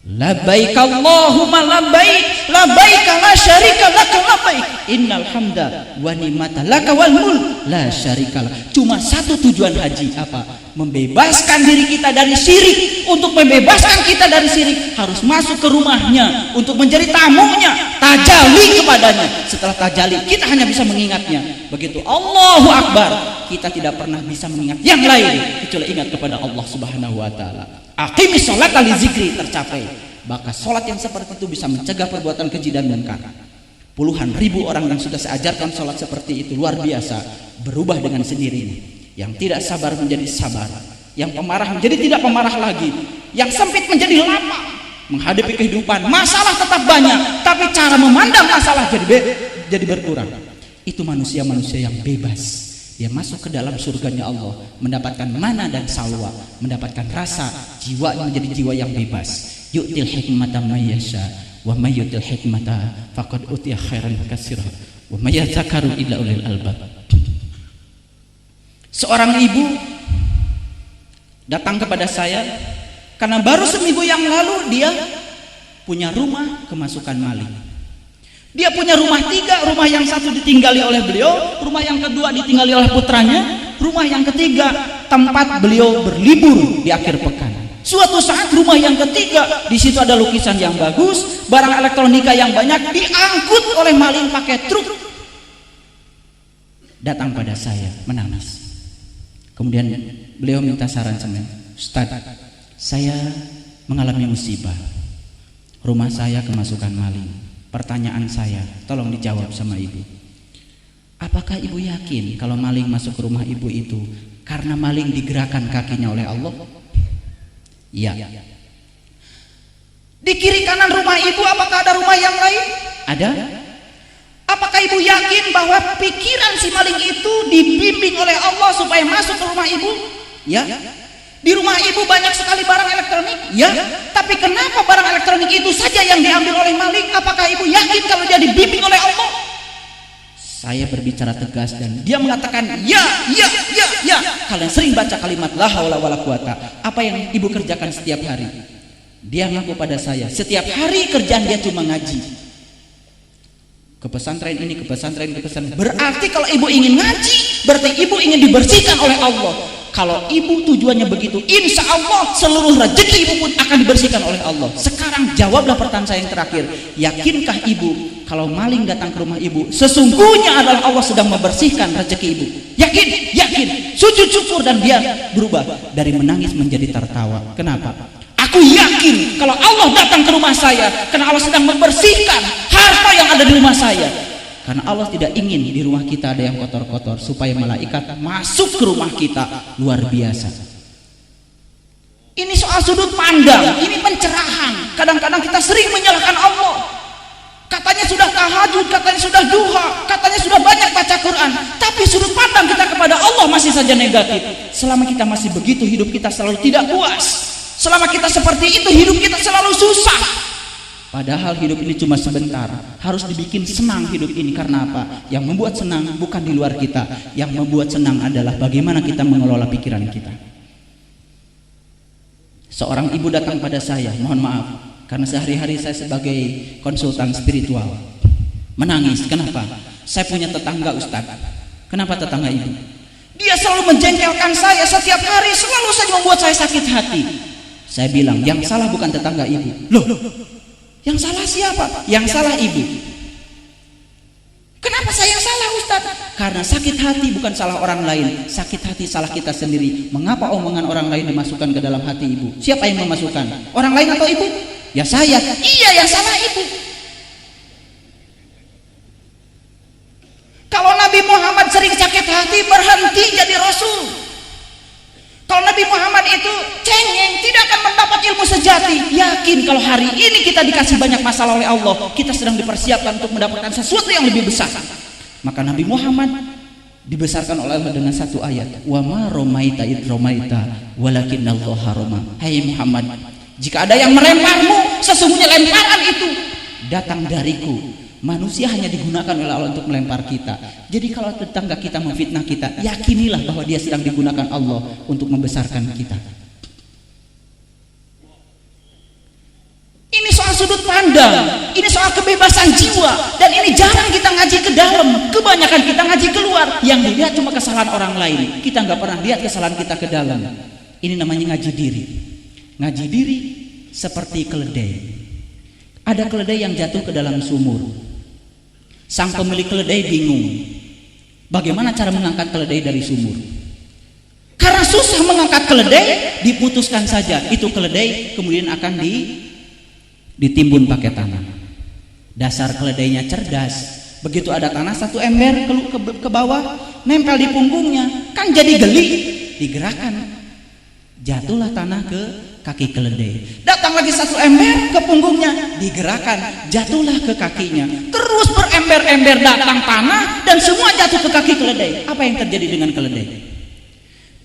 Labbaik Allahumma labbaik, labbaik la syarika laka labbaik, innal hamda wa ni'mata laka wal mulk la syarika lak. Cuma satu tujuan haji, apa? Membebaskan diri kita dari syirik. Untuk membebaskan kita dari syirik harus masuk ke rumahnya untuk menjadi tamunya, tajalli kepadanya. Setelah tajalli kita hanya bisa mengingatnya. Begitu Allahu Akbar, kita tidak pernah bisa mengingat yang lain kecuali ingat kepada Allah Subhanahu wa taala. Aqimis sholata li zikri tercapai. Maka sholat yang seperti itu bisa mencegah perbuatan keji dan munkar. Puluhan ribu orang yang sudah saya ajarkan sholat seperti itu luar biasa, berubah dengan sendirinya. Yang tidak sabar menjadi sabar, yang pemarah menjadi tidak pemarah lagi, yang sempit menjadi lapang. Menghadapi kehidupan, masalah tetap banyak, tapi cara memandang masalah jadi berkurang. Itu manusia-manusia yang bebas. Dia masuk ke dalam surganya Allah, mendapatkan mana dan salwa, mendapatkan rasa jiwa menjadi jiwa yang bebas. Yu'til hikmata may yasha wa may yu'til hikmata faqad utiya khairan katsira wa may yadzakaru illa ulil albab. Seorang ibu datang kepada saya karena baru seminggu yang lalu dia punya rumah kemasukan maling. Dia punya rumah 3, rumah yang satu ditinggali oleh beliau, rumah yang kedua ditinggali oleh putranya, rumah yang ketiga tempat beliau berlibur di akhir pekan. Suatu saat rumah yang ketiga, di situ ada lukisan yang bagus, barang elektronika yang banyak, diangkut oleh maling pakai truk. Datang pada saya menangis. Kemudian beliau minta saran sama saya, Ustaz, saya mengalami musibah, rumah saya kemasukan maling. Pertanyaan saya, tolong dijawab sama ibu. Apakah ibu yakin kalau maling masuk ke rumah ibu itu karena maling digerakkan kakinya oleh Allah? Ya. Di kiri kanan rumah ibu apakah ada rumah yang lain? Ada. Apakah ibu yakin bahwa pikiran si maling itu dibimbing oleh Allah supaya masuk ke rumah ibu? Ya. Di rumah ibu banyak sekali barang elektronik, ya. Tapi kenapa barang elektronik itu saja yang diambil oleh maling? Apakah ibu yakin kalau dia dibimbing oleh Allah? Saya berbicara tegas dan dia mengatakan, ya. Kalian sering baca kalimat la haula wala quwata. Apa yang ibu kerjakan setiap hari? Dia ngaku pada saya, setiap hari kerjaan dia cuma ngaji. Ke pesantren ini, ke pesantren, ke pesantren. Berarti kalau ibu ingin ngaji, berarti ibu ingin dibersihkan oleh Allah. Kalau ibu tujuannya begitu, insya Allah seluruh rezeki ibu pun akan dibersihkan oleh Allah. Sekarang jawablah pertanyaan saya yang terakhir. Yakinkah ibu kalau maling datang ke rumah ibu, sesungguhnya adalah Allah sedang membersihkan rezeki ibu? Yakin, yakin. Sujud syukur dan dia berubah dari menangis menjadi tertawa. Kenapa? Aku yakin kalau Allah datang ke rumah saya, karena Allah sedang membersihkan harta yang ada di rumah saya. Karena Allah tidak ingin di rumah kita ada yang kotor-kotor, supaya malaikat masuk ke rumah kita. Luar biasa. Ini soal sudut pandang, ini pencerahan. Kadang-kadang kita sering menyalahkan Allah. Katanya sudah tahajud, katanya sudah duha, katanya sudah banyak baca Quran, tapi sudut pandang kita kepada Allah saja negatif. Selama kita masih begitu, hidup kita selalu tidak puas. Selama kita seperti itu, hidup kita selalu susah. Padahal hidup ini cuma sebentar. Harus dibikin senang hidup ini. Karena apa? Yang membuat senang bukan di luar kita. Yang membuat senang adalah bagaimana kita mengelola pikiran kita. Seorang ibu datang pada saya, mohon maaf, karena sehari-hari saya sebagai konsultan spiritual menangis. Kenapa? Saya punya tetangga Ustaz. Kenapa tetangga ibu? Dia selalu menjengkelkan saya setiap hari, selalu saja membuat saya sakit hati. Saya bilang, yang salah bukan tetangga ibu. Loh, yang salah siapa? Yang salah ibu. Kenapa saya yang salah Ustaz? Karena sakit hati bukan salah orang lain, sakit hati salah kita sendiri. Mengapa omongan orang lain dimasukkan ke dalam hati ibu? Siapa yang memasukkan? Orang lain atau ibu? Ya saya. Iya, yang salah ibu. Kalau Nabi Muhammad sering sakit hati, berhenti jadi Rasul. Kalau Nabi Muhammad itu cengeng, tidak akan mendapat ilmu sejati. Yakin kalau hari ini kita dikasih banyak masalah oleh Allah, kita sedang dipersiapkan untuk mendapatkan sesuatu yang lebih besar. Maka Nabi Muhammad dibesarkan oleh Allah dengan satu ayat, wa ma romaita id romaita walakinallaha roma. Hai Muhammad, jika ada yang melemparmu, sesungguhnya lemparan itu datang dariku. Manusia hanya digunakan oleh Allah untuk melempar kita. Jadi kalau tetangga kita memfitnah kita, yakinilah bahwa dia sedang digunakan Allah untuk membesarkan kita. Ini soal sudut pandang, ini soal kebebasan jiwa, dan ini jarang kita ngaji ke dalam. Kebanyakan kita ngaji keluar, yang dilihat cuma kesalahan orang lain. Kita nggak pernah lihat kesalahan kita ke dalam. Ini namanya ngaji diri. Ngaji diri seperti keledai. Ada keledai yang jatuh ke dalam sumur. Sang pemilik keledai bingung, bagaimana cara mengangkat keledai dari sumur. Karena susah mengangkat keledai, diputuskan saja itu keledai kemudian akan ditimbun pakai tanah. Dasar keledainya cerdas. Begitu ada tanah satu ember ke bawah, nempel di punggungnya, kan jadi geli, digerakkan. Jatuhlah tanah ke kaki keledai. Datang lagi satu ember ke punggungnya, digerakkan, jatuhlah ke kakinya. Terus berember-ember datang tanah dan semua jatuh ke kaki keledai. Apa yang terjadi dengan keledai?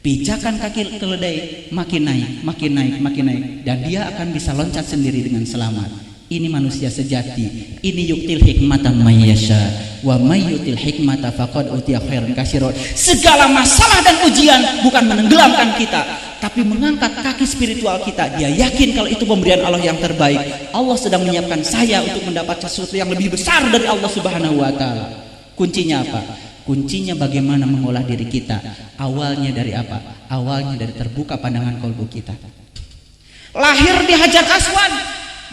Pijakan kaki keledai makin naik, makin naik, makin naik, dan dia akan bisa loncat sendiri dengan selamat. Ini manusia sejati. Ini yuktil hikmatan mayyasha wa mayyutil hikmata faqad utiya khairan katsiran. Segala masalah dan ujian bukan menenggelamkan kita, tapi mengangkat kaki spiritual kita. Dia yakin kalau itu pemberian Allah yang terbaik. Allah sedang menyiapkan saya untuk mendapat sesuatu yang lebih besar dari Allah Subhanahu wa taala. Kuncinya apa? Kuncinya bagaimana mengolah diri kita. Awalnya dari apa? Awalnya dari terbuka pandangan kalbu kita. Lahir di Hajar Aswad,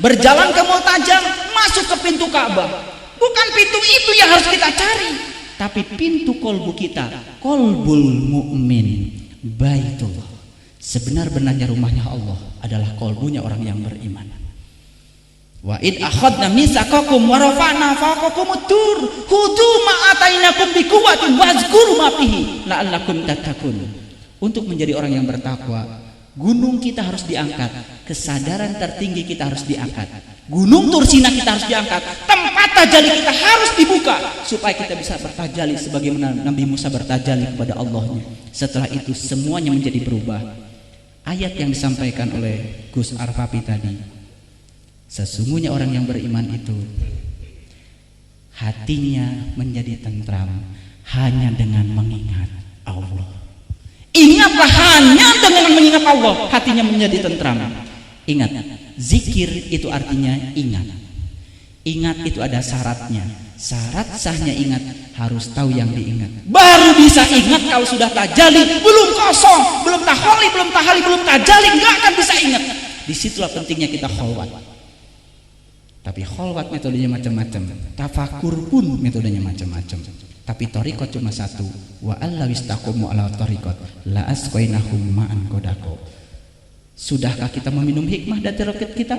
berjalan ke Multajam, masuk ke pintu Ka'bah. Bukan pintu itu yang harus kita cari, tapi pintu kolbu kita. Kolbul mu'min baitullah. Sebenar-benarnya rumahnya Allah adalah kolbunya orang yang beriman. Wa id akhadna mitsaqakum wa rafa'na fawqakumut tur khudhu ma atainakum biquwwatin wazkuru ma fihi la'allakum tattaqun. Untuk menjadi orang yang bertakwa, gunung kita harus diangkat, kesadaran tertinggi kita harus diangkat, gunung Tursina kita harus diangkat, tempat tajali kita harus dibuka supaya kita bisa bertajali sebagaimana Nabi Musa bertajali kepada Allahnya. Setelah itu semuanya menjadi berubah. Ayat yang disampaikan oleh Gus Arfapi tadi, sesungguhnya orang yang beriman itu hatinya menjadi tentram hanya dengan mengingat Allah. Ingatlah, hanya dengan mengingat Allah hatinya menjadi tentram. Ingat, zikir itu artinya ingat. Ingat itu ada syaratnya. Syarat sahnya ingat harus tahu yang diingat. Baru bisa ingat kalau sudah tajali, belum kosong, belum taholi, belum tahali, belum tajali, nggak akan bisa ingat. Disitulah pentingnya kita kholwat. Tapi kholwat metodenya macam-macam, tafakur pun metodenya macam-macam. Tapi thariqat cuma satu, wa alla wistaqomu ala thariqat la asqainahum ma'an qadaqo. Sudahkah kita meminum hikmah dari thariqat kita?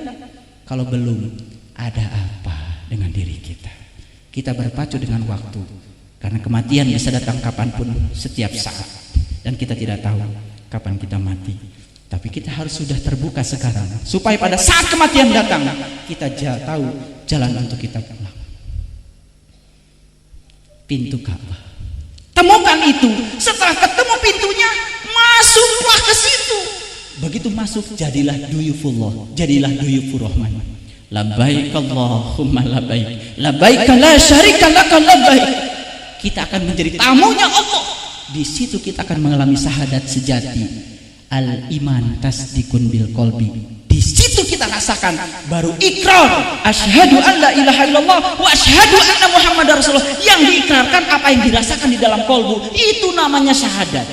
Kalau belum, ada apa dengan diri kita? Kita berpacu dengan waktu, karena kematian bisa datang kapanpun, setiap saat, dan kita tidak tahu kapan kita mati. Tapi kita harus sudah terbuka sekarang, supaya pada saat kematian datang kita tahu jalan untuk kita pulang. Pintu Ka'bah, temukan itu. Setelah ketemu pintunya, masuklah ke situ. Begitu masuk, jadilah duyufullah, jadilah duyufur rahman. Labbaik Allahumma labbaik, labbaik la syarika laka labbaik. Kita akan menjadi tamunya Allah. Di situ kita akan mengalami syahadat sejati. Al iman tasdikun bil qalbi. Di situ kita rasakan baru ikrar asyhadu an la ilaha illallah wa asyhadu anna muhammadar rasulullah. Yang diikrarkan apa yang dirasakan di dalam kolbu, itu namanya syahadat.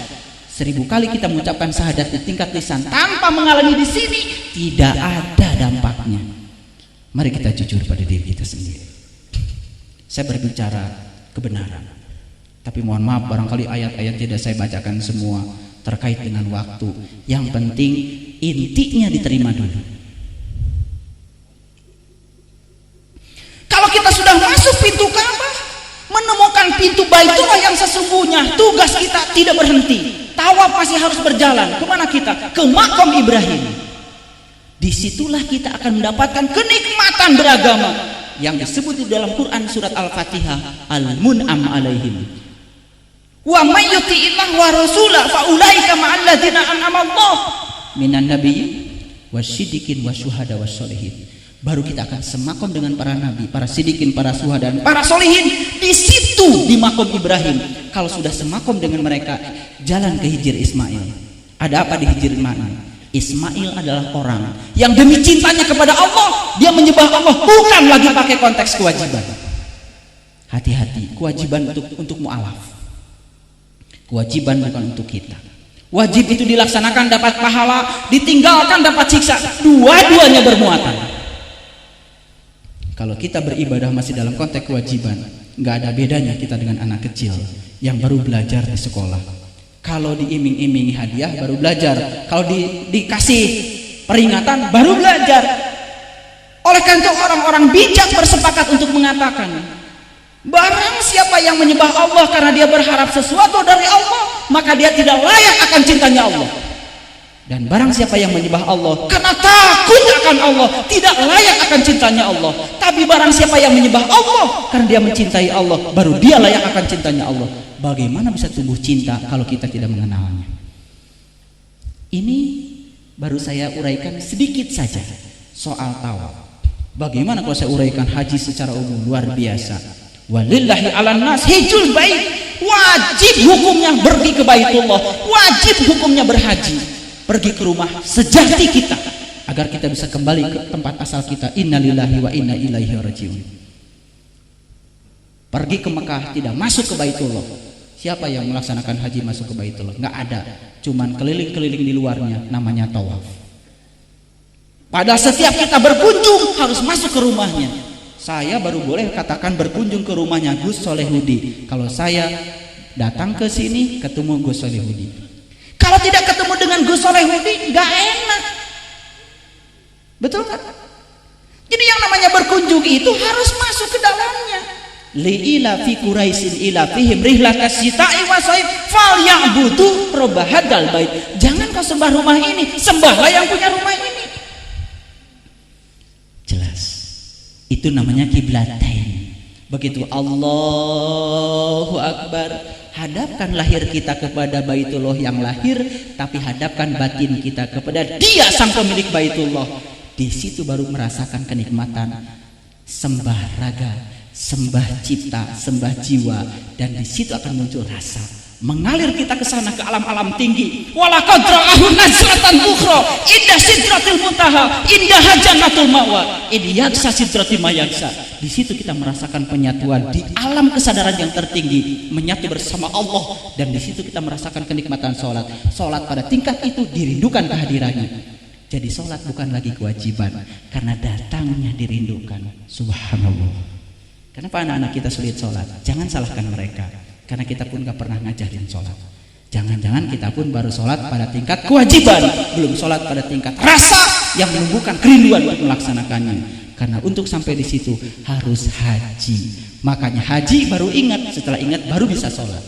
1000 kali kita mengucapkan syahadat di tingkat lisan tanpa mengalami di sini, tidak ada dampaknya. Mari kita jujur pada diri kita sendiri. Saya berbicara kebenaran, tapi mohon maaf barangkali ayat-ayat tidak saya bacakan semua terkait dengan waktu. Yang penting intinya diterima dulu. Kalau kita sudah masuk pintu Ka'bah, menemukan pintu Baitullah yang sesungguhnya, tugas kita tidak berhenti. Tawaf masih harus berjalan. Kemana kita? Ke Maqam Ibrahim. Disitulah kita akan mendapatkan kenikmatan beragama yang disebut di dalam Quran surat Al-Fatihah, Al-Mun'am alaihim. Wa may yuti'illah wa rasulah fa ulaika ma'al ladzina an'ama Allah minan nabiyyin wasyiddiqin wasyuhada wasyolihin. Baru kita akan semakom dengan para nabi, para sidikin, para syuhada dan para solihin di situ di Maqam Ibrahim. Kalau sudah semakom dengan mereka, jalan ke Hijr Ismail. Ada apa di Hijr Ismail? Ismail adalah orang yang demi cintanya kepada Allah, dia menyembah Allah, bukan lagi pakai konteks kewajiban. Hati-hati, kewajiban untuk mu'alaf, kewajiban bukan untuk kita. Wajib itu dilaksanakan dapat pahala, ditinggalkan dapat siksa. Dua-duanya bermuatan. Kalau kita beribadah masih dalam konteks kewajiban, nggak ada bedanya kita dengan anak kecil yang baru belajar di sekolah. Kalau diiming-imingi hadiah baru belajar, kalau dikasih peringatan baru belajar. Oleh karena itu orang-orang bijak bersepakat untuk mengatakan, barang siapa yang menyembah Allah karena dia berharap sesuatu dari Allah, maka dia tidak layak akan cintanya Allah. Dan barang siapa yang menyembah Allah karena takut akan Allah, tidak layak akan cintanya Allah. Tapi barang siapa yang menyembah Allah karena dia mencintai Allah, baru dia layak akan cintanya Allah. Bagaimana bisa tumbuh cinta kalau kita tidak mengenalnya? Ini baru saya uraikan sedikit saja soal tawaf. Bagaimana kalau saya uraikan haji secara umum? Luar biasa. Walillahi 'alan nas hijjul bait. Wajib hukumnya pergi ke Baitullah, wajib hukumnya berhaji, pergi ke rumah sejati kita agar kita bisa kembali ke tempat asal kita. Innalillahi wa inna ilaihi rajiun. Pergi ke Mekah tidak masuk ke Baitullah. Siapa yang melaksanakan haji masuk ke Baitullah? Nggak ada, cuman keliling-keliling di luarnya, namanya tawaf. Padahal setiap kita berkunjung harus masuk ke rumahnya. Saya baru boleh katakan berkunjung ke rumahnya Gus Solehudi kalau saya datang ke sini ketemu Gus Solehudi. Kalau tidak ketemu dengan Gus Solehudi nggak enak, betul kan? Jadi yang namanya berkunjung itu harus masuk ke dalamnya. Li'ila fi Quraisyin ila fihim rihlatas syita'i wasaif falyabudu robbahadzal bait. Jangan kau sembah rumah ini, sembahlah yang punya rumah ini. Jelas. Itu namanya kiblatain. Begitu Allahu Akbar, hadapkan lahir kita kepada Baitullah yang lahir, tapi hadapkan batin kita kepada Dia sang pemilik Baitullah. Di situ baru merasakan kenikmatan sembah raga, sembah cipta, sembah jiwa, dan di situ akan muncul rasa mengalir kita ke sana, ke alam-alam tinggi. Walaqad ra'ahu nazlatan ukhra inda sidratil muntaha indaha jannatul ma'wa id yaksa sidrati mayaksa. Di situ kita merasakan penyatuan di alam kesadaran yang tertinggi, menyatu bersama Allah, dan di situ kita merasakan kenikmatan sholat. Sholat pada tingkat itu dirindukan kehadirannya. Jadi sholat bukan lagi kewajiban karena datangnya dirindukan. Subhanallah. Kenapa anak-anak kita sulit sholat? Jangan salahkan mereka, karena kita pun gak pernah ngajarin sholat. Jangan-jangan kita pun baru sholat pada tingkat kewajiban, belum sholat pada tingkat rasa yang menumbuhkan kerinduan untuk melaksanakannya. Karena untuk sampai di situ harus haji. Makanya haji baru ingat, setelah ingat baru bisa sholat.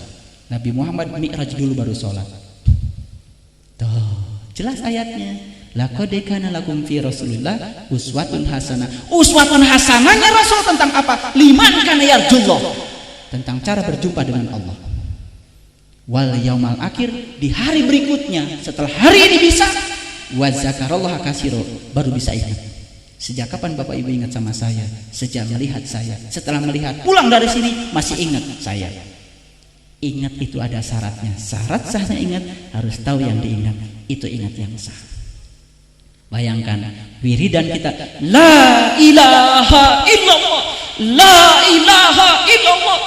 Nabi Muhammad mi'raj dulu baru sholat. Tuh, jelas ayatnya. Laqad kana lakum fi Rasulillah uswatun hasanah. Uswatun hasanahnya Rasul tentang apa? Liman kana yarjullah. Tentang cara berjumpa dengan Allah. wal yaumal akhir, di hari berikutnya setelah hari ini bisa, wa zakarallaha katsira, baru bisa ingat. Sejak kapan Bapak Ibu ingat sama saya? Sejak melihat saya. Setelah melihat pulang dari sini masih ingat saya. Ingat itu ada syaratnya. Syarat sahnya ingat harus tahu yang diingat. Itu ingat yang sah. Bayangkan wiridan kita, la ilaha illallah, la ilaha illallah.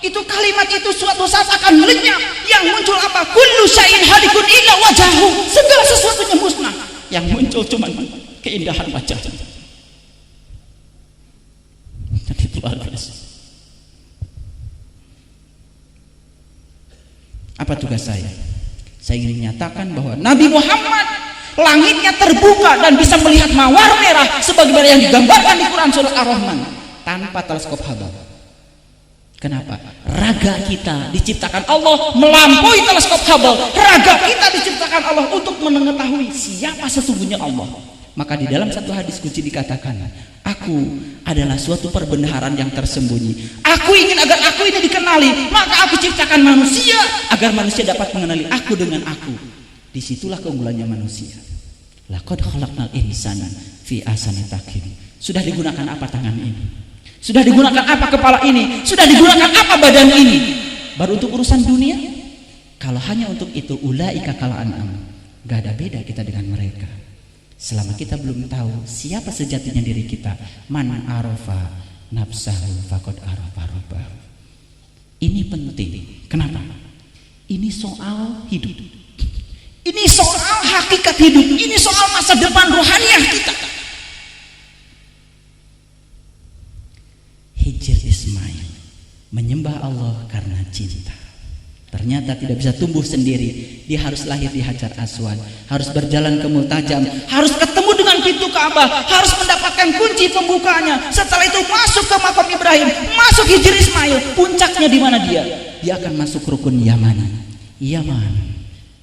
Itu kalimat itu suatu saat akan melenyap. Yang muncul apa? Kullu syai'in halikun illa wajhahu. Segala sesuatunya musnah. Yang muncul cuma keindahan wajah. Jadi luar biasa. Apa tugas saya? Saya ingin menyatakan bahwa Nabi Muhammad langitnya terbuka dan bisa melihat mawar merah sebagaimana yang digambarkan di Quran surat Ar-Rahman tanpa teleskop Hubble. Kenapa? Raga kita diciptakan Allah melampaui teleskop Hubble. Raga kita diciptakan Allah untuk mengetahui siapa sesungguhnya Allah. Maka di dalam satu hadis kunci dikatakan, aku adalah suatu perbendaharaan yang tersembunyi. Aku ingin agar aku ini dikenali, maka aku ciptakan manusia agar manusia dapat mengenali aku dengan aku. Disitulah keunggulannya manusia. Laqad khalaqnal insana fi ahsani taqwim. Sudah digunakan apa tangan ini? Sudah digunakan apa kepala ini? Sudah digunakan apa badan ini? Baru untuk urusan dunia? Kalau hanya untuk itu, ulaika kal an'am. Gak ada beda kita dengan mereka. Selama kita belum tahu siapa sejatinya diri kita, man arafa nafsahu faqad arafa rabbahu. Ini penting. Kenapa? Ini soal hidup. Ini soal hakikat hidup. Ini soal masa depan rohaniah kita. Hijr Ismail menyembah Allah karena cinta. Ternyata tidak bisa tumbuh sendiri. Dia harus lahir di Hajar Aswad, harus berjalan ke Multajam, harus ketemu dengan pintu Ka'bah, harus mendapatkan kunci pembukanya. Setelah itu masuk ke makam Ibrahim, masuk Hijr Ismail. Puncaknya di mana dia? Dia akan masuk rukun Yaman. Yaman.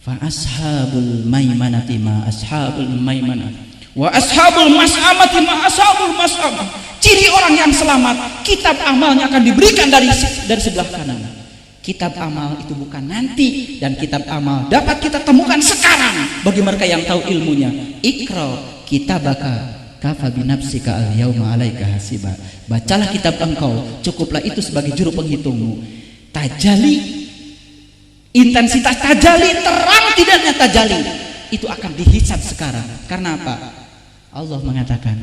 Fa ashabul maimanati ma ashabul maimanah. Wa ashabul mas'amati ma ashabul mas'amah. Ciri orang yang selamat, kitab amalnya akan diberikan dari sebelah kanan. Kitab amal itu bukan nanti, dan kitab amal dapat kita temukan sekarang bagi mereka yang tahu ilmunya. Iqra kitabaka kafa binafsika al-yauma 'alaika hasiba. Bacalah kitab engkau, cukuplah itu sebagai juru penghitungmu. Tajali, intensitas tajali, terang tidaknya tajali, itu akan dihisab sekarang. Karena apa? Allah mengatakan,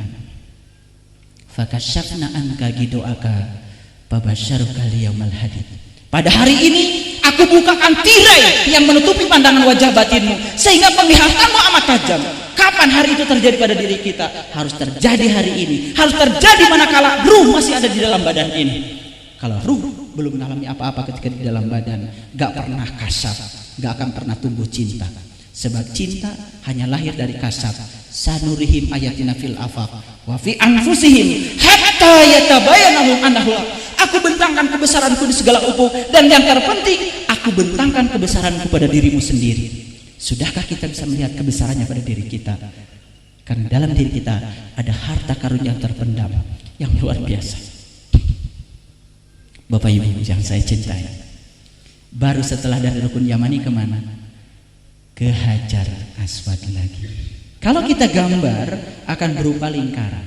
fakashafna anka gidoaka babasyaruka liyaumal hadid. Pada hari ini aku bukakan tirai yang menutupi pandangan wajah batinmu sehingga penglihatanmu amat tajam. Kapan hari itu terjadi pada diri kita? Harus terjadi hari ini. Harus terjadi manakala ruh masih ada di dalam badan ini. Kalau ruh belum mengalami apa-apa ketika di dalam badan, gak pernah kasab, gak akan pernah tumbuh cinta. Sebab cinta hanya lahir dari kasab. Sanurihim ayatina fil afaq wa fi anfusihim hatta yatabayyana lahum annahu. Aku bentangkan kebesaranku di segala ufuk, dan yang terpenting aku bentangkan kebesaranku pada dirimu sendiri. Sudahkah kita bisa melihat kebesarannya pada diri kita? Karena dalam diri kita ada harta karun yang terpendam yang luar biasa. Bapak Ibu yang saya cintai, baru setelah dari rukun Yamani kemana? Ke Hajar Aswad lagi. Kalau kita gambar akan berupa lingkaran.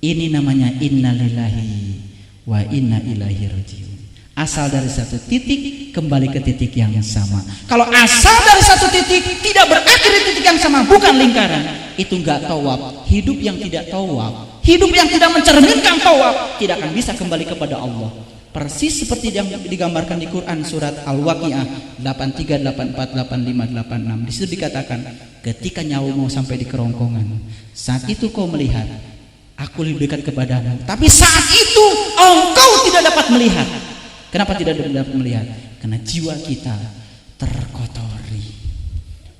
Ini namanya innalillahi wa inna ilaihi rajiun. Asal dari satu titik kembali ke titik yang sama. Kalau asal dari satu titik tidak berakhir di titik yang sama, bukan lingkaran, itu enggak tawaf. Hidup yang tidak tawaf, hidup yang tidak mencerminkan tawaf, tidak akan bisa kembali kepada Allah. Persis seperti yang digambarkan di Quran surat Al-Waqiah 83, 84, 85, 86. Di situ dikatakan, ketika nyawamu sampai di kerongkongan, saat itu kau melihat aku lebih dekat kepadamu, tapi saat itu engkau tidak dapat melihat. Kenapa tidak dapat melihat? Karena jiwa kita terkotori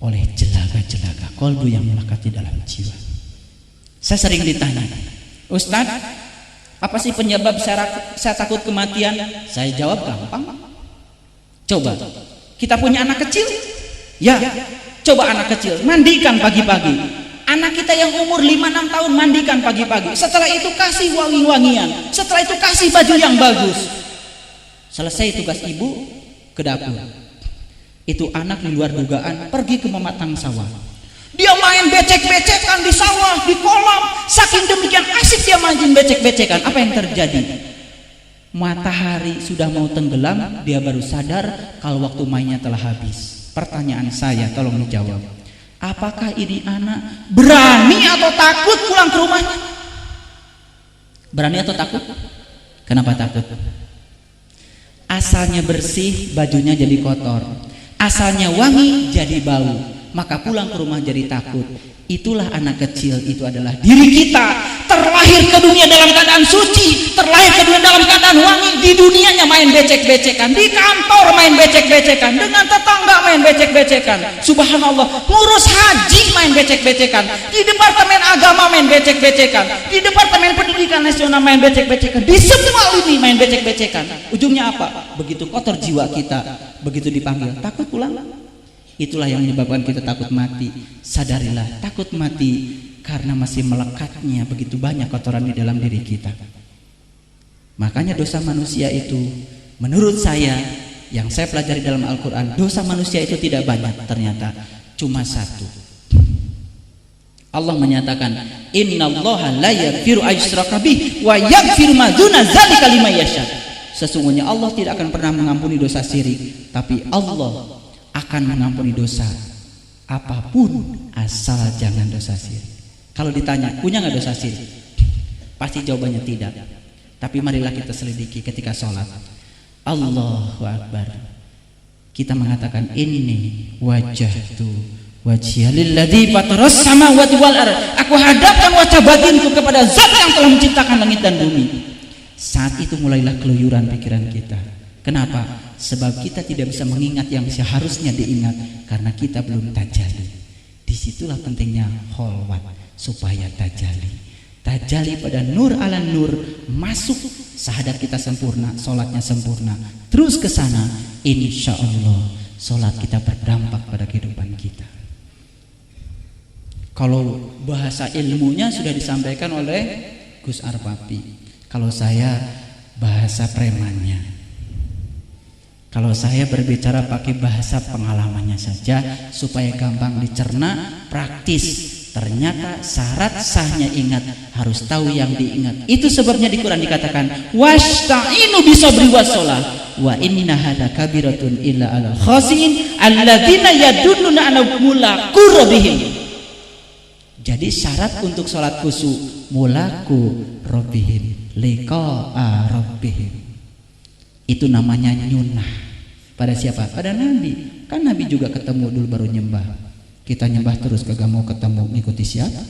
oleh jelaga-jelaga kolbu yang melekat di dalam jiwa. Saya sering ditanya, Ustaz, apa sih penyebab saya takut kematian? Saya jawab gampang. Coba, kita punya anak kecil? Ya, coba anak kecil, mandikan pagi-pagi. Anak kita yang umur 5-6 tahun mandikan pagi-pagi. Setelah itu kasih wangi-wangian. Setelah itu kasih baju yang bagus. Selesai tugas ibu, ke dapur. Itu anak di luar dugaan pergi ke mematang sawah. Dia main becek-becekan di sawah, di kolam. Saking demikian asik dia main becek-becekan. Apa yang terjadi? Matahari sudah mau tenggelam, dia baru sadar kalau waktu mainnya telah habis. Pertanyaan saya, tolong dijawab. Apakah ini anak berani atau takut pulang ke rumahnya? Berani atau takut? Kenapa takut? Asalnya bersih, bajunya jadi kotor. Asalnya wangi, jadi bau. Maka pulang ke rumah jadi takut. Itulah anak kecil, itu adalah diri kita. Terlahir ke dunia dalam keadaan suci, terlahir ke dunia dalam keadaan wangi. Di dunianya main becek-becekan, di kantor main becek-becekan, dengan tetangga main becek-becekan. Subhanallah, ngurus haji main becek-becekan, di departemen agama main becek-becekan, di departemen pendidikan nasional main becek-becekan, di semua lini main becek-becekan. Ujungnya apa? Begitu kotor jiwa kita, begitu dipanggil takut pulang. Itulah yang menyebabkan kita takut mati. Sadarilah, takut mati karena masih melekatnya begitu banyak kotoran di dalam diri kita. Makanya dosa manusia itu, menurut saya, yang saya pelajari dalam Al-Quran, dosa manusia itu tidak banyak, ternyata cuma satu. Allah menyatakan, innallaha la yaghfiru ayyushraka bih wa yaghfiru ma duna dzalika liman yasha. Sesungguhnya Allah tidak akan pernah mengampuni dosa syirik, tapi Allah akan mengampuni dosa apapun asal jangan dosa syirik. Kalau ditanya punya nggak dosa syirik, pasti jawabannya tidak. Tapi marilah kita selidiki ketika sholat. Allahu Akbar, kita mengatakan inni wajjahtu wajhiya lilladzi fataras samawati wal ardh. Aku hadapkan wajah batinku kepada zat yang telah menciptakan langit dan bumi. Saat itu mulailah keluyuran pikiran kita. Kenapa? Sebab kita tidak bisa mengingat yang seharusnya diingat karena kita belum tajalli. Disitulah pentingnya kholwat supaya tajalli. Tajalli pada nur ala nur, masuk syahadat kita sempurna, sholatnya sempurna. Terus ke sana, insya Allah sholat kita berdampak pada kehidupan kita. Kalau bahasa ilmunya sudah disampaikan oleh Gus Arpapi. Kalau saya bahasa premannya. Kalau saya berbicara pakai bahasa pengalamannya saja supaya gampang dicerna, praktis. Ternyata syarat sahnya ingat harus tahu yang diingat. Itu sebabnya di Quran dikatakan wasta'inu bisabri wassalah wa innaha lakabiratun illa 'alal khashin alladzina yadunnuna ala mulaqu rabbihim. Jadi syarat untuk salat khusyuk mulaqu rabbihim, liqa'a rabbihim. Itu namanya nyunah. Pada siapa? Pada Nabi. Kan Nabi juga ketemu dulu baru nyembah. Kita nyembah terus kagak mau ketemu, ikuti siapa?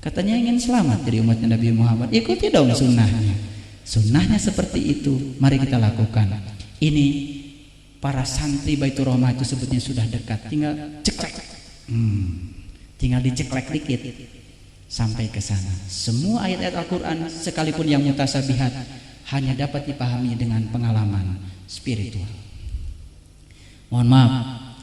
Katanya ingin selamat dari umatnya Nabi Muhammad, ikuti dong sunnahnya. Sunnahnya seperti itu, mari kita lakukan. Ini para santri Baitur Rahmah itu sebetulnya sudah dekat, tinggal ceklek, tinggal diceklek dikit sampai ke sana. Semua ayat-ayat Al-Quran sekalipun yang mutasabihat hanya dapat dipahami dengan pengalaman spiritual. Mohon maaf,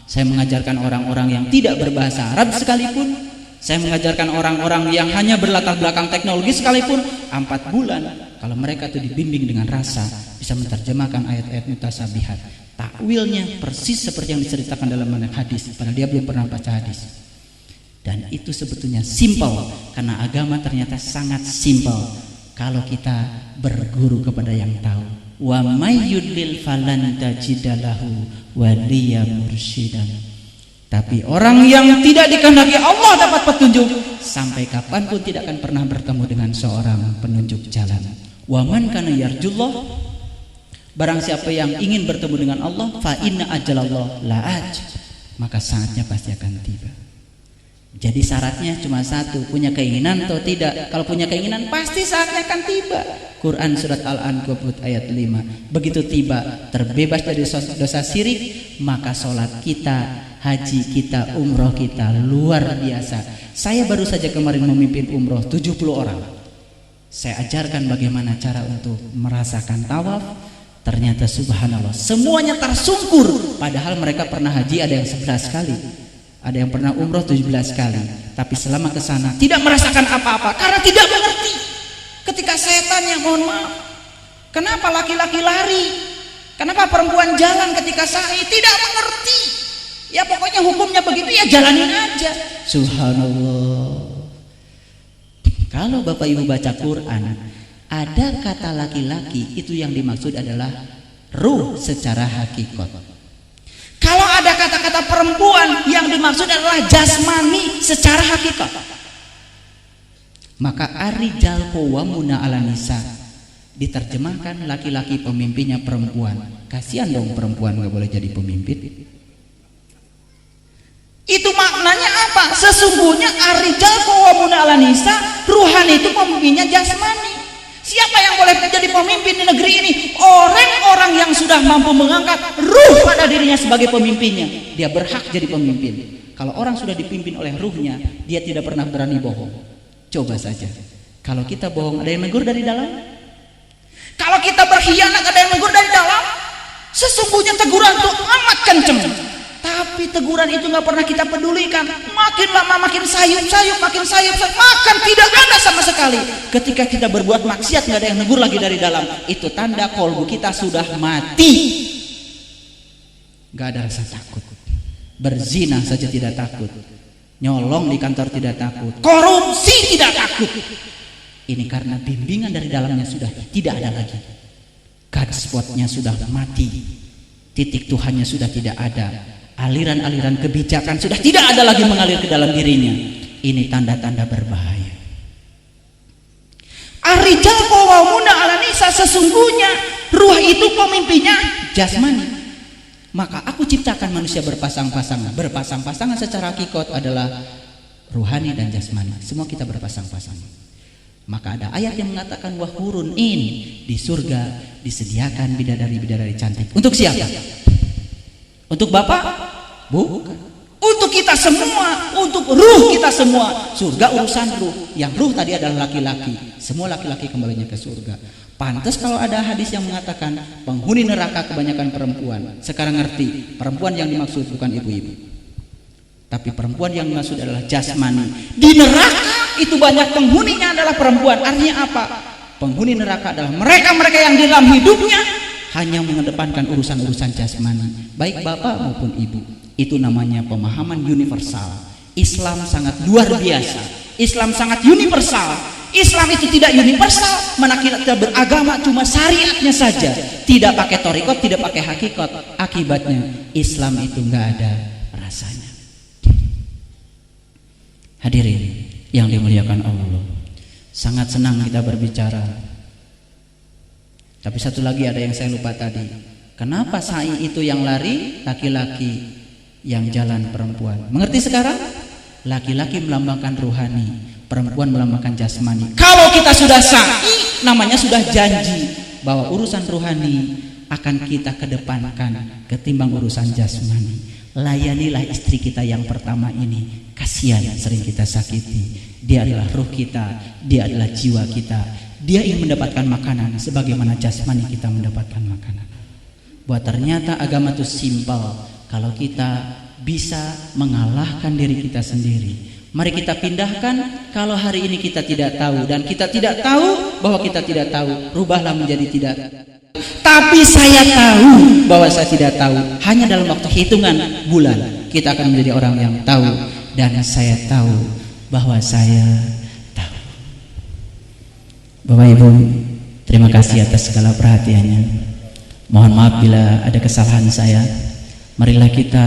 saya mengajarkan orang-orang yang tidak berbahasa Arab sekalipun, saya mengajarkan orang-orang yang hanya berlatar belakang teknologi sekalipun, 4 bulan kalau mereka itu dibimbing dengan rasa bisa menerjemahkan ayat-ayat mutasabihat, takwilnya persis seperti yang diceritakan dalam hadis, padahal dia belum pernah baca hadis. Dan itu sebetulnya simpel, karena agama ternyata sangat simpel kalau kita berguru kepada yang tahu. Wa may yudlil falan tajidalahu waliya mursyidan. Tapi orang yang tidak dikehendaki Allah dapat petunjuk, sampai kapanpun tidak akan pernah bertemu dengan seorang penunjuk jalan. Wa man kana yarjullah, barang siapa yang ingin bertemu dengan Allah, fa inna ajalallah la'aj, maka saatnya pasti akan tiba. Jadi syaratnya cuma satu, punya keinginan atau tidak. Kalau punya keinginan pasti saatnya akan tiba. Quran surat Al-Ankabut ayat 5. Begitu tiba, terbebas dari dosa syirik, maka sholat kita, haji kita, umroh kita luar biasa. Saya baru saja kemarin memimpin umroh 70 orang. Saya ajarkan bagaimana cara untuk merasakan tawaf. Ternyata subhanallah, semuanya tersungkur. Padahal mereka pernah haji ada yang 11 kali, ada yang pernah umroh 17 kali. Tapi selama ke sana tidak merasakan apa-apa karena tidak mengerti. Ketika saya tanya, mohon maaf, kenapa laki-laki lari? Kenapa perempuan jalan ketika sa'i? Tidak mengerti. Ya pokoknya hukumnya begitu, ya jalanin aja. Subhanallah. Kalau Bapak Ibu baca Quran, ada kata laki-laki, itu yang dimaksud adalah ruh secara hakikat. Kalau ada kata-kata perempuan, yang dimaksud adalah jasmani secara hakikat. Maka ar-rijal qawwamuna 'alan nisa diterjemahkan laki-laki pemimpinnya perempuan. Kasihan dong perempuan nggak boleh jadi pemimpin. Itu maknanya apa? Sesungguhnya ar-rijal qawwamuna 'alan nisa, ruhani itu pemimpinnya jasmani. Siapa yang boleh menjadi pemimpin di negeri ini? Orang-orang yang sudah mampu mengangkat ruh pada dirinya sebagai pemimpinnya. Dia berhak jadi pemimpin. Kalau orang sudah dipimpin oleh ruhnya, dia tidak pernah berani bohong. Coba saja, kalau kita bohong ada yang negur dari dalam? Kalau kita berkhianat ada yang negur dari dalam? Sesungguhnya teguran itu amat kenceng, tapi teguran itu nggak pernah kita pedulikan. Makin lama makin sayup-sayup, makan tidak ada sama sekali. Ketika kita berbuat maksiat nggak ada yang negur lagi dari dalam. Itu tanda kolbu kita sudah mati. Nggak ada rasa takut. Berzina saja tidak takut. Nyolong di kantor tidak takut, korupsi tidak takut. Ini karena bimbingan dari dalamnya sudah tidak ada lagi. God spotnya sudah mati, titik Tuhannya sudah tidak ada, aliran-aliran kebijakan sudah tidak ada lagi mengalir ke dalam dirinya. Ini tanda-tanda berbahaya. Ar-rijal qawwamuna 'alan nisa, sesungguhnya ruh itu pemimpinnya jasmani. Maka aku ciptakan manusia berpasang-pasangan. Berpasang-pasangan secara hakikat adalah ruhani dan jasmani. Semua kita berpasang-pasangan. Maka ada ayat yang mengatakan wahurun in, di surga disediakan bidadari-bidadari cantik. Untuk siapa? Untuk Bapak? Bukan. Untuk kita semua, untuk ruh kita semua. Surga urusan ruh. Yang ruh tadi adalah laki-laki. Semua laki-laki kembalinya ke surga. Pantas kalau ada hadis yang mengatakan penghuni neraka kebanyakan perempuan. Sekarang ngerti, perempuan yang dimaksud bukan ibu-ibu, tapi perempuan yang dimaksud adalah jasmani. Di neraka itu banyak penghuninya adalah perempuan. Artinya apa? Penghuni neraka adalah mereka-mereka yang di dalam hidupnya hanya mengedepankan urusan-urusan jasmani, baik bapak maupun ibu. Itu namanya pemahaman universal. Islam sangat luar biasa. Islam sangat universal. Islam itu tidak universal, mana kita beragama cuma syariatnya saja, tidak pakai thariqat, tidak pakai hakikat. Akibatnya Islam itu nggak ada rasanya. Hadirin yang dimuliakan Allah, sangat senang kita berbicara. Tapi satu lagi ada yang saya lupa tadi. Kenapa sa'i itu yang lari laki-laki, yang jalan perempuan? Mengerti sekarang? Laki-laki melambangkan ruhani, perempuan melambangkan jasmani. Kalau kita sudah sa'i, namanya sudah janji bahwa urusan ruhani akan kita kedepankan ketimbang urusan jasmani. Layanilah istri kita yang pertama ini. Kasihan sering kita sakiti. Dia adalah ruh kita, dia adalah jiwa kita. Dia ingin mendapatkan makanan sebagaimana jasmani kita mendapatkan makanan. Bahwa ternyata agama itu simpel kalau kita bisa mengalahkan diri kita sendiri. Mari kita pindahkan. Kalau hari ini kita tidak tahu dan kita tidak tahu bahwa kita tidak tahu, rubahlah menjadi tidak. Tapi saya tahu bahwa saya tidak tahu. Hanya dalam waktu hitungan bulan kita akan menjadi orang yang tahu. Dan saya tahu bahwa saya tahu. Bapak Ibu, terima kasih atas segala perhatiannya. Mohon maaf bila ada kesalahan saya. Marilah kita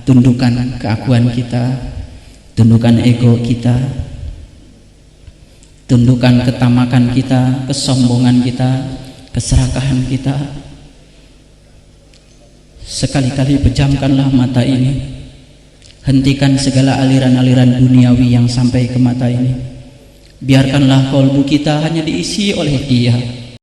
tundukkan keakuan kita, tundukkan ego kita, tundukkan ketamakan kita, kesombongan kita, keserakahan kita. Sekali-kali pejamkanlah mata ini. Hentikan segala aliran-aliran duniawi yang sampai ke mata ini. Biarkanlah kolbu kita hanya diisi oleh Dia.